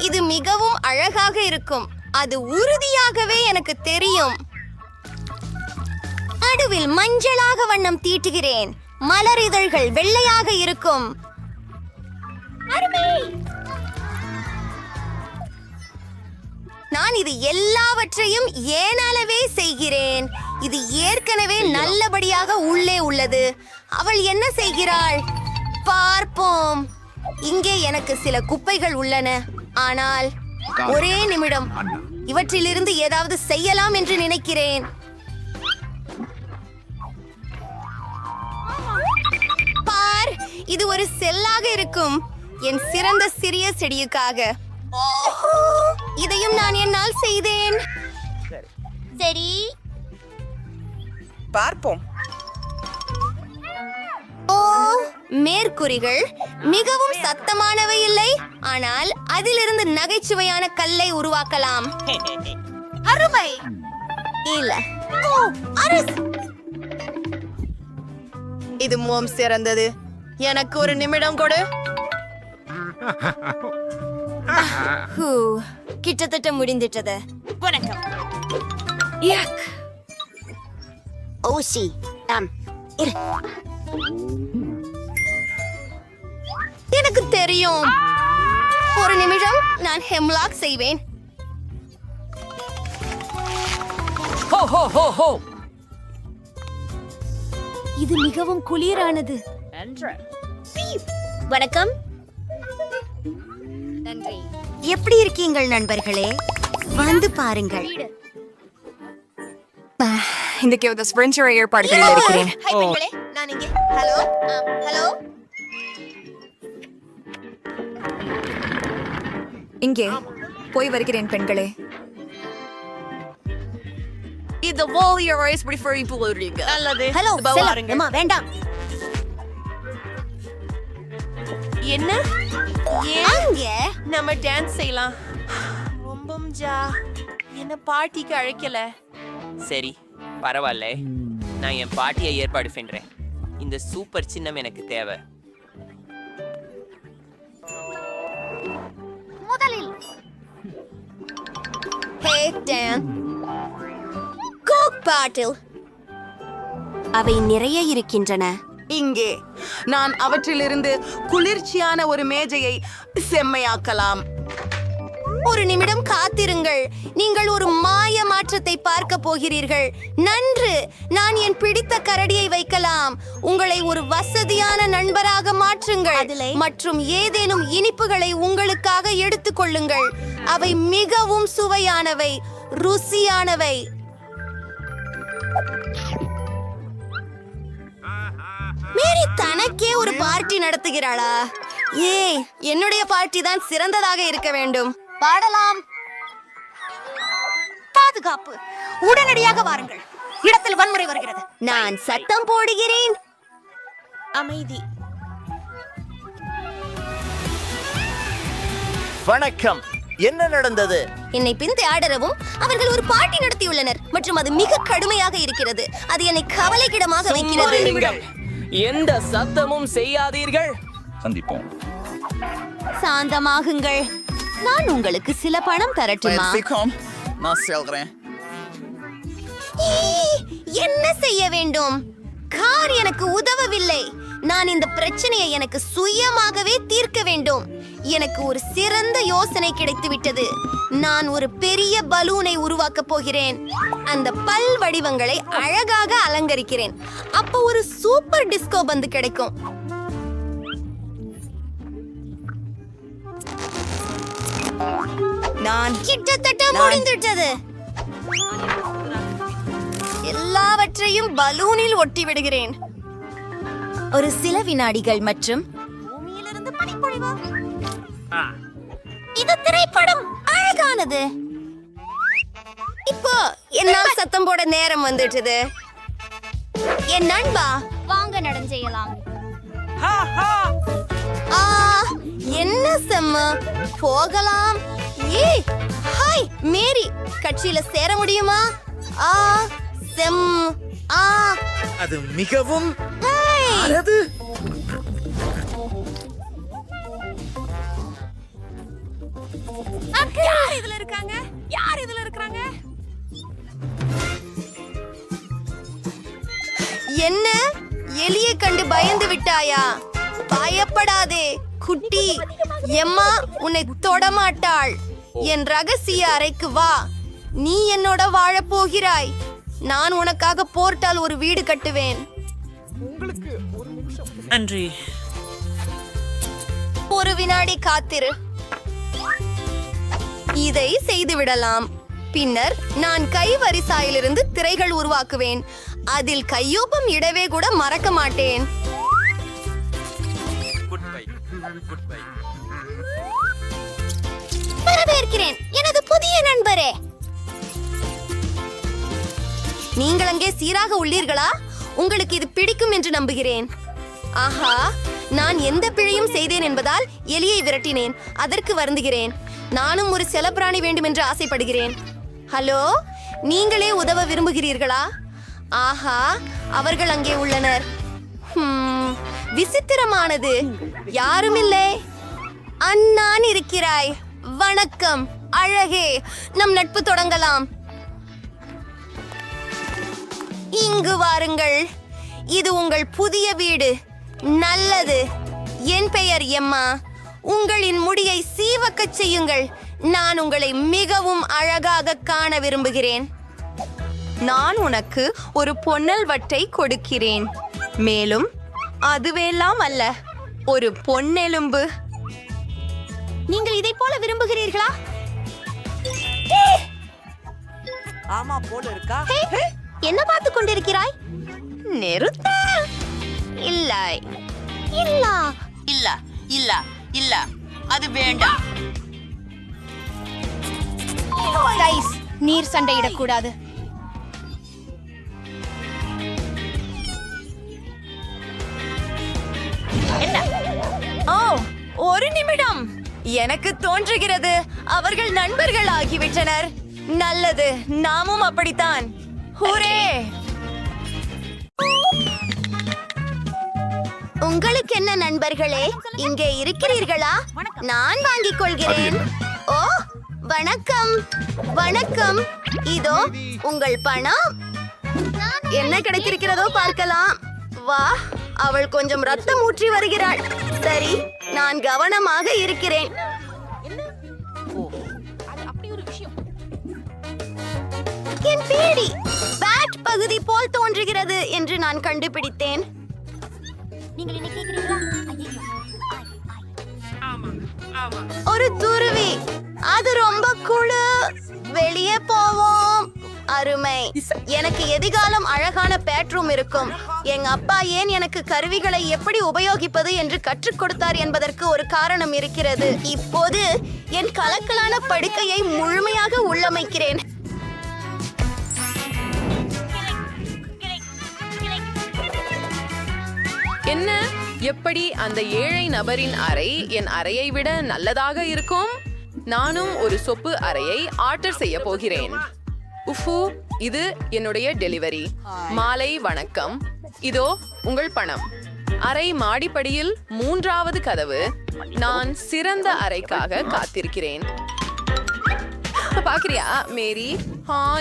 இது மிகவும் அழகாக இருக்கும். அது உறுதியாகவே எனக்கு தெரியும். நடுவில் மஞ்சளாக வண்ணம் தீட்டுகிறேன். மலர் இதழ்கள் வெள்ளையாக இருக்கும். நான் இது எல்லாவற்றையும் ஏனாலவே செய்கிறேன். இது ஏற்கனவே நல்லபடியாக உள்ளே உள்ளது. அவள் என்ன செய்கிறாள் பார்ப்போம். இங்கே எனக்கு சில குப்பைகள் உள்ளன. ஆனால் ஒரே நிமிடம், இவற்றிலிருந்து ஏதாவது செய்யலாம் என்று நினைக்கிறேன். பார், இது ஒரு செல்லாக இருக்கும். என் சிறந்த சிறிய செடியுக்காக. இதையும் நான் என்னால் செய்தேன். சரி, பார்ப்போம். ஓ, மேற்கூறிகள் மிகவும் சத்தமானவை இல்லை, ஆனால் அதிலிருந்து நகைச்சுவையான கல்லை உருவாக்கலாம். அருமை. இல்ல, ஓ, அரசு. இது மிகவும் சிறந்தது. எனக்கு ஒரு நிமிடம் கொடு. கிட்டத்தட்ட முடிந்துட்டது. வணக்கம். ஓசி, எனக்கு தெரியும். ஒரு நிமிடம், நான் ஹெம்லாக் செய்வேன். இது மிகவும் குளிரானது. வணக்கம். நன்றி. எப்படி இருக்கீங்கள் நண்பர்களே? வந்து பாருங்கள். இந்த ஸ்பிரின்சர் ஏற்பாடுகளில் இருக்கிறேன். ஹாய் பெண்களே, நான் இங்கே. Hello, hello. இங்கே போய் வருகிறேன் பெண்களே. இந்த வாலியர் ரைஸ் ப்ரிஃபர் இப்போறீங்க. நல்லது. ஹலோ, அம்மா வேண்டாம். என்ன? அங்கே நம்ம டான்ஸ் செய்யலாம். ரொம்பம் ஜா என்ன பார்ட்டிக்கு அழைக்கல. சரி, பரவாயில்ல. நான் என் பார்ட்டியை ஏற்பாடு பண்றேன். இந்த சூப்பர் சின்னம் எனக்கு தேவை. முதலில் ஹே டான் கோக் பாட்டில். அவை நிறைய இருக்கின்றன. இங்கே நான் அவற்றிலிருந்து குளிர்ச்சியான ஒரு மேஜையை செம்மையாக்கலாம். ஒரு நிமிடம் காத்திருங்கள். நீங்கள் ஒரு மாய மாற்றத்தை பார்க்க போகிறீர்கள். நன்று, நான் என் பிடித்த கரடியை வைக்கலாம். உங்களை ஒரு வசதியான நண்பராக மாற்றுங்கள் மற்றும் ஏதேனும் இனிப்புகளை உங்களுக்காக எடுத்துக்கொள்ளுங்கள். அவை மிகவும் சுவையானவை, ருசியானவை. மேரி தனக்கே ஒரு பார்ட்டி நடத்துகிறாளா? என்னுடைய பார்ட்டி தான் சிறந்ததாக இருக்க வேண்டும். பாடலாம். பாதுகாப்பு, உடனடியாக வாருங்கள். இடத்தில் வன்முறை வருகிறது. நான் சத்தம் போடுகிறேன். அமைதி. வணக்கம். என்ன நடந்தது? என்னை பின்தொடரவும் அவர்கள் ஒரு பார்ட்டி நடத்தியுள்ளனர் மற்றும் அது மிக கடுமையாக இருக்கிறது. அது என்னை கவலைக்கிடமாக வைக்கிறது. எந்த சத்தமும் செய்யாதீர்கள். சந்திப்போம். சாந்தமாகுங்கள். நான் உங்களுக்கு சில பணம் தரட்டுமா? நான் செல்றேன். என்ன செய்ய வேண்டும்? கார் எனக்கு உதவவில்லை. நான் இந்த பிரச்சனையை எனக்கு சுயமாகவே தீர்க்க வேண்டும். எனக்கு ஒரு சிறந்த யோசனை கிடைத்துவிட்டது. நான் ஒரு பெரிய பலூனை உருவாக்கப் போகிறேன். அந்த பல் வடிவங்களை அழகாக அலங்கரிக்கிறேன். அப்போ ஒரு சூப்பர் டிஸ்கோ பந்து கிடைக்கும். நான் கிட்டத்தட்ட முடிந்துவிட்டது. எல்லாவற்றையும் பலூனில் ஒட்டி விடுகிறேன். ஒரு சில வினாடிகள் மற்றும் பூமியிலிருந்து பனிப்பொழிவு. இது திரைப்படம் அழகானது. இப்போ என்னால் சத்தம் போட நேரம் வந்துட்டது. என் நண்பா, வாங்க நடஞ்செய்யலாம். என்ன செம்ம போகலாம். ஹாய் மேரி, கட்சியில சேர முடியுமா? செம் அது மிகவும் யார் இதுல இருக்காங்க? யார் இதுல இருக்காங்க? என்ன எலியை கண்டு பயந்து விட்டாயா? பயப்படாதே குட்டி. எம்மா உன்னை தொடமாட்டாள். என் ரகசிய அறைக்கு வா. நீ என்னோட வாழப் போகிறாய். நான் உனக்காக போர்ட்டால் ஒரு வீடு கட்டுவேன். நன்றி. ஒரு வினாடி காத்திரு. இதை செய்து விடலாம். பின்னர் நான் கைவரிசாயிலிருந்து திரைகள் உருவாக்குவேன். அதில் கையொப்பம் இடவே கூட மறக்க மாட்டேன். வரவேற்கிறேன் எனது புதிய நண்பரே. நீங்கள் அங்கே சீராக உள்ளீர்களா? உங்களுக்கு இது பிடிக்கும் என்று நம்புகிறேன். ஆஹா, நான் எந்த பிழையும் செய்தேன் என்பதால் எலியை விரட்டினேன். அதற்கு வருந்துகிறேன். நானும் ஒரு செல்லப்பிராணி வேண்டும் என்று ஆசைப்படுகிறேன். ஹலோ, நீங்களே உதவ விரும்புகிறீர்களா? ஆஹா, அவர்கள் அங்கே உள்ளனர். விசித்திரமானது. யாரும் இல்லை. அண்ணான் இருக்கிறாய். வணக்கம் அழகே, நம் நட்பு தொடங்கலாம். இங்கு வாருங்கள். இது உங்கள் புதிய வீடு. நல்லது. என் பெயர் எம்மா. உங்களின் முடியை சீவக்கச் செய்யுங்கள். நான் உங்களை மிகவும் அழகாக காண விரும்புகிறேன். நான் உனக்கு ஒரு பொன்னல் வட்டை கொடுக்கிறேன். மேலும் அதுவெல்லாம் அல்ல, ஒரு பொன்னெலும்பு. நீங்கள் இதை போல விரும்புகிறீர்களா? ஆமா போல இருக்கா? என்ன பார்த்து கொண்டிருக்கிறாய்? நிறுத்த. இல்லை இல்ல இல்ல இல்ல இல்ல, அது வேண்டாம். கைஸ், நீர் சண்டையிடக்கூடாது. ஒரு நிமிடம். எனக்கு தோன்றுகிறது அவர்கள் நண்பர்கள் ஆகிவிட்டனர். நல்லது, நாமும் அப்படித்தான். ஹூரே! உங்களுக்கு என்ன நண்பர்களே, இங்கே இருக்கிறீர்களா? நான் வாங்கிக் கொள்கிறேன். ஓ, வணக்கம் வணக்கம். இதோ உங்கள் பணம். என்ன கிடைத்திருக்கிறதோ பார்க்கலாம். வா, அவள் கொஞ்சம் ரத்தம் ஊற்றி வருகிறாள். சரி, நான் கவனமாக இருக்கிறேன். என் பேடி பேட் பகுதி போல் தோன்றுகிறது என்று நான் கண்டுபிடித்தேன். நீங்கள் என்ன கேக்குறீங்களா? ஒரு துருவி. அது ரொம்ப குழு. வெளியே போவோம். அருமை. எனக்கு எதிர்காலம் அழகான பெட்ரூம் இருக்கும். எங்க அப்பா ஏன் எனக்கு கருவிகளை எப்படி உபயோகிப்பது என்று கற்றுக் கொடுத்தார் என்பதற்கு ஒரு காரணம் இருக்கிறது. இப்போது என் கலக்கலான படுக்கையை முழுமையாக உள்ளமைக்கிறேன். என்ன? எப்படி அந்த ஏழை நபரின் அறை என் அறையை விட நல்லதாக இருக்கும்? நானும் ஒரு சொப்பு அறையை ஆர்டர் செய்ய போகிறேன். உஃபு, இது என்னுடைய டெலிவரி. மாலை வணக்கம். இதோ உங்கள் பணம். அறை மாடிப்படியில் 3வது கதவு. நான் சிறந்த அறைக்காக காத்திருக்கிறேன். பாக்குறியா மேரி?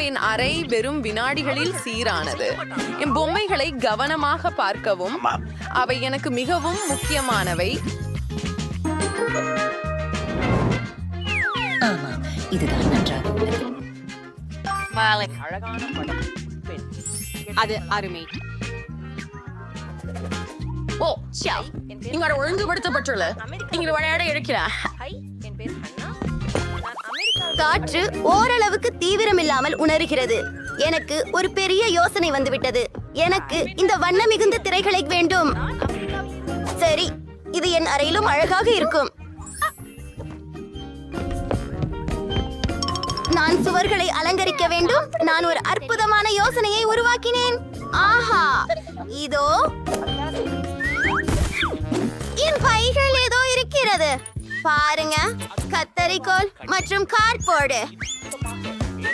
என் அறை வெறும் வினாடிகளில் சீரானது. என் பொம்மைகளை கவனமாக பார்க்கவும், அவை எனக்கு மிகவும் முக்கியமானவை. இதுதான் நன்றாக உள்ளது. அது அருமை. ஓ சியாவ், இங்க ஒழுங்குபடுத்தப்பட்டுள்ள இங்க விளையாட இருக்கிறார். காற்று ஓரளவுக்கு தீவிரமில்லாமல் உணர்கிறது. எனக்கு ஒரு பெரிய யோசனை வந்துவிட்டது. எனக்கு இந்த வண்ண மிகுந்த திரைகளை வேண்டும். சரி, இது என் அறையிலும் அழகாக இருக்கும். நான் சுவர்களை அலங்கரிக்க வேண்டும். நான் ஒரு அற்புதமான யோசனையை உருவாக்கினேன். ஆஹா, இதோ என் பைகள் ஏதோ இருக்கிறது. பாருங்க, கத்தரிக்கோல் மற்றும் கார்ட்போர்டு.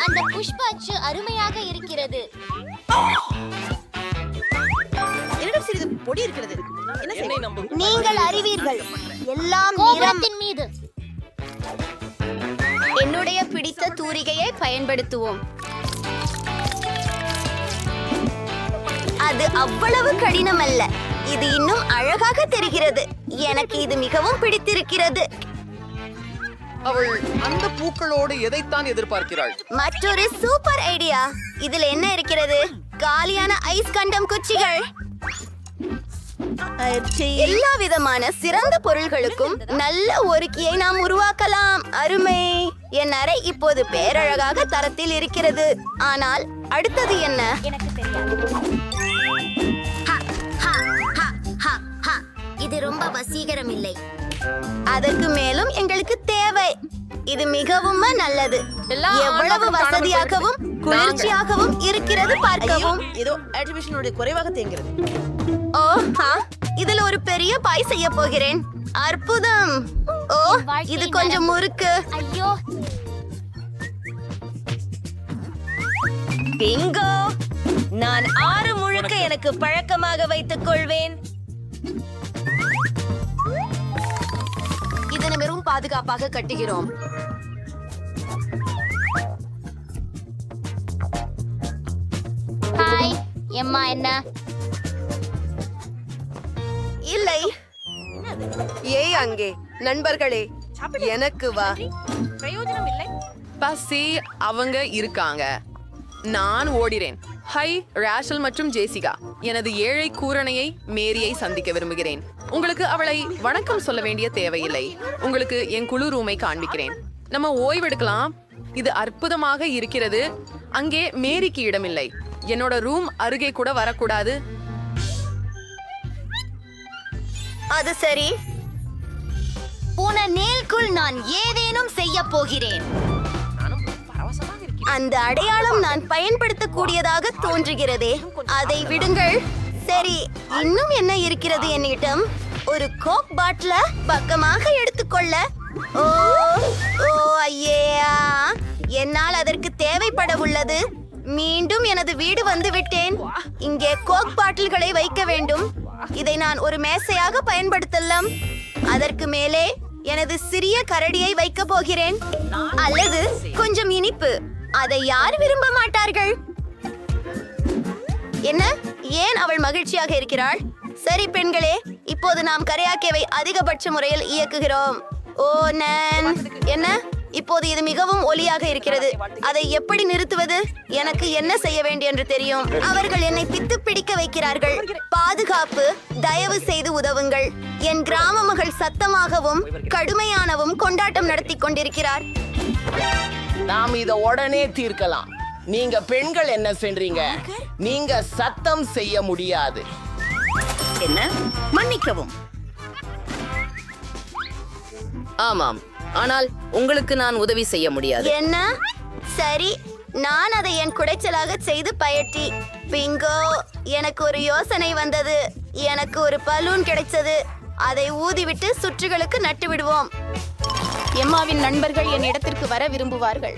அந்த புஷ்ப அச்சு அருமையாக இருக்கிறது. என்னிடம் சிறிது பொடி இருக்கிறது. நீங்கள் அறிவீர்கள், எல்லாம் நிறத்தின் மீது. என்னுடைய பிடித்த தூரிகையை பயன்படுத்துவோம். அது அவ்வளவு கடினம் அல்ல. இது இன்னும் அழகாக தெரிகிறது. எனக்கு இது மிகவும் பிடித்திருக்கிறது. அவள் அந்த பூக்களோடு எதைத்தான் எதிர்பார்க்கிறாள்? மற்றொரு சூப்பர் ஐடியா. இதில் என்ன இருக்கிறது? காலியான ஐஸ் கண்டம் குச்சிகள். எல்லா விதமான சிறந்த பொருள்களுக்கும் நல்ல ஒருக்கியை நாம் உருவாக்கலாம். அருமை. என் அறை இப்போது பேரழகாக தரத்தில் இருக்கிறது. ஆனால் அடுத்தது என்ன? எனக்கு தெரியாது. இது ரொம்ப வசீகரம் இல்லை. அதற்கு மேலும் எங்களுக்கு தேவை. இது மிகவும் நல்லது. எவ்வளவு வசதியாகவும் குளிர்ச்சியாகவும் இருக்கிறது பார்க்கவும். ஏதோ ஆர்டிஃபிஷியலோட குறைவாக தேங்கிறது. ஓ, இதில் ஒரு பெரிய பாய் செய்ய போகிறேன். அற்புதம். ஓ, இது கொஞ்சம் முறுக்கு. ஐயோ, பிங்கோ. நான் 6 முழுக்க எனக்கு பழக்கமாக வைத்துக் கொள்வேன். இதனை வெறும் பாதுகாப்பாக கட்டுகிறோம். ஹாய் எம்மா. என்ன? இல்லை. ஏய் அங்கே நண்பர்களே, எனக்கு வா. பிரயோஜனம் இல்லை. பசி, அவங்க இருக்காங்க. நான் ஓடிறேன். ஹை ராஷல் மற்றும் ஜேசிகா. எனது ஏழை கூரணையை மேரியை சந்திக்க விரும்புகிறேன். உங்களுக்கு அவளை வணக்கம் சொல்ல வேண்டிய தேவையில்லை. உங்களுக்கு என் குழு ரூமை காண்பிக்கிறேன். நம்ம ஓய்வெடுக்கலாம். இது அற்புதமாக இருக்கிறது. அங்கே மேரிக்கு இடமில்லை. என்னோட ரூம் அருகே கூட வரக்கூடாது. அது சரி. போன நேல்குள் நான் ஏதேனும் செய்ய போகிறேன். அந்த அடையாளம் நான் பயன்படுத்தக்கூடியதாக தோன்றுகிறதே. அதை விடுங்கள். சரி, இன்னும் என்ன இருக்கிறது என்னிடம்? ஒரு கோக் பாட்டில பக்கமாக எடுத்துக்கொள்ள. ஓ ஓ ஐயா, என்னால் அதற்கு தேவைப்பட உள்ளது. மீண்டும் எனது வீடு வந்து விட்டேன். இங்கே கோக் பாட்டில்களை வைக்க வேண்டும். இதை நான் ஒரு மேசையாக பயன்படுத்தலாம். அதற்கு மேலே எனது சிறிய கரடியை வைக்க போகிறேன். அல்லது கொஞ்சம் இனிப்பு. அதை யார் விரும்ப மாட்டார்கள்? என்ன? ஏன் அவள் மகிழ்ச்சியாக இருக்கிறாள்? சரி பெண்களே, இப்போது நாம் கரையாக்கேவை அதிகபட்ச முறையில் இயக்குகிறோம். ஓ நான் என்ன? இப்போது இது மிகவும் ஒலியாக இருக்கிறது. அதை எப்படி நிறுத்துவது? எனக்கு என்ன செய்ய வேண்டும் என்று தெரியும். அவர்கள் என்னை பித்து பிடிக்க வைக்கிறார்கள். பாதுகாப்பு, தயவு செய்து உதவுங்கள். என் கிராம மகள் சத்தமாகவும் கடுமையானவும் கொண்டாட்டம் நடத்தி கொண்டிருக்கிறார். நாம் இத உடனே தீர்க்கலாம். நீங்க பெண்கள் என்ன செய்றீங்க? நீங்க சத்தம் செய்ய முடியாது. என்ன? மன்னிக்கவும். ஆமாம், ஆனால் உங்களுக்கு நான் உதவி செய்ய முடியாது. என்ன? சரி, நான் அதை என் குடைச்சலாக செய்து பயட்டி. பிங்கோ, எனக்கு ஒரு யோசனை வந்தது. எனக்கு ஒரு பலூன் கிடைச்சது. அதை ஊதிவிட்டு சுற்றுகளுக்கு நட்டு விடுவோம். எம்மாவின் நண்பர்கள் என் இடத்திற்கு வர விரும்புவார்கள்.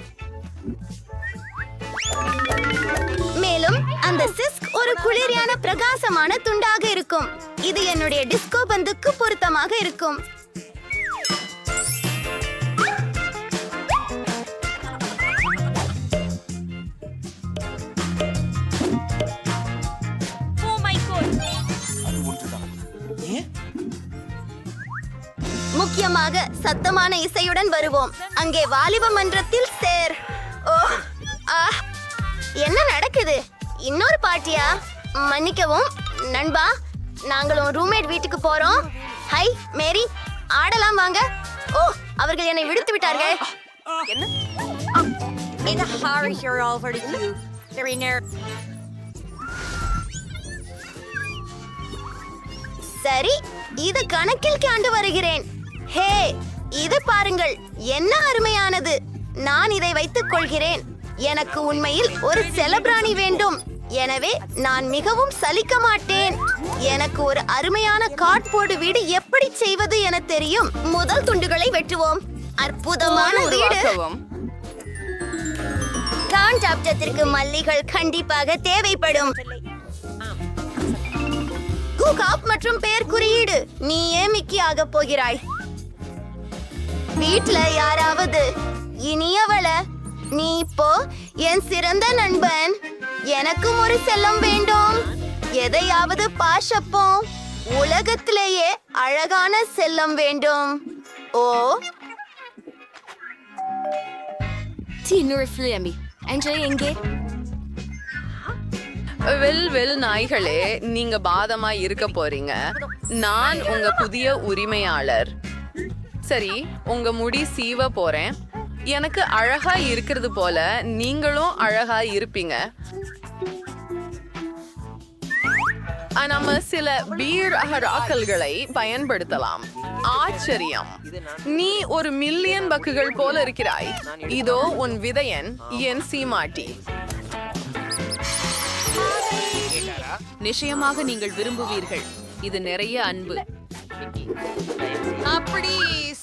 மேலும் அந்த சிஸ்க் ஒரு குளிர்யான பிரகாசமான துண்டாக இருக்கும். இது என்னுடைய டிஸ்கோ பந்துக்கு பொருத்தமாக இருக்கும். முக்கியமாக சத்தமான இசையுடன் வருவோம். அங்கே வாலிப மன்றத்தில் சேர். ஓ என்ன நடக்குது? இன்னொரு பார்ட்டியா? மன்னிக்கவும் நண்பா, நாங்களும் ரூம்மேட் வீட்டுக்கு போறோம். ஹை மேரி, ஆடலாம் வாங்க. ஓ, அவர்கள் என்னை விடுத்து விட்டார்கள். சரி, இது கணக்கில் காண்டு வருகிறேன். ஹே, இது பாருங்கள், என்ன அருமையானது. நான் இதை வைத்துக் கொள்கிறேன். எனக்கு உண்மையில் ஒரு செலபிராணி வேண்டும். எனவே நான் மிகவும் சலிக்க மாட்டேன். எனக்கு ஒரு அருமையான கார்ட்போர்டு வீடு எப்படி செய்வது என தெரியும். முதல் துண்டுகளை வெட்டுவோம். அற்புதமான வீடு. கான்டாப்டத்திற்கு மல்லிகள் கண்டிப்பாக தேவைப்படும். குகாப் மற்றும் பெயர் குறியீடு. நீயே மிக்கி ஆக போகிறாய். வீட்ல யாராவது இனியவள, நீ இப்போ என் சிறந்த நண்பன். எனக்கும் ஒரு செல்லம் வேண்டும். எதையாவது பாஷப்போம். உலகத்திலேயே அழகான செல்லம் வேண்டும். ஓ எங்கே? வெல் நாய்களே, நீங்க பாதமா இருக்க போறீங்க. நான் உங்க புதிய உரிமையாளர். சரி, உங்க முடி சீவ போறேன். எனக்கு அழகா இருக்கிறது போல நீங்களும் அழகா இருப்பீங்க. நம்ம சில பீர் ராக்கல்களை பயன்படுத்தலாம். ஆச்சரியம், நீ ஒரு மில்லியன் பக்குகள் போல இருக்கிறாய். இதோ உன் விதையன், என் சீமாட்டி. நிச்சயமாக நீங்கள் விரும்புவீர்கள். இது நிறைய அன்பு. அப்படி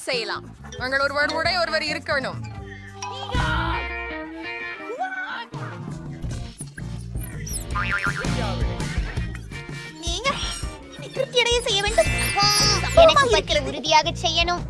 செய்யலாம். உங்கள் ஒருவர் இருக்கணும். நீங்க திருப்தி அடைய செய்ய வேண்டும். எனக்கு உறுதியாக செய்யணும்.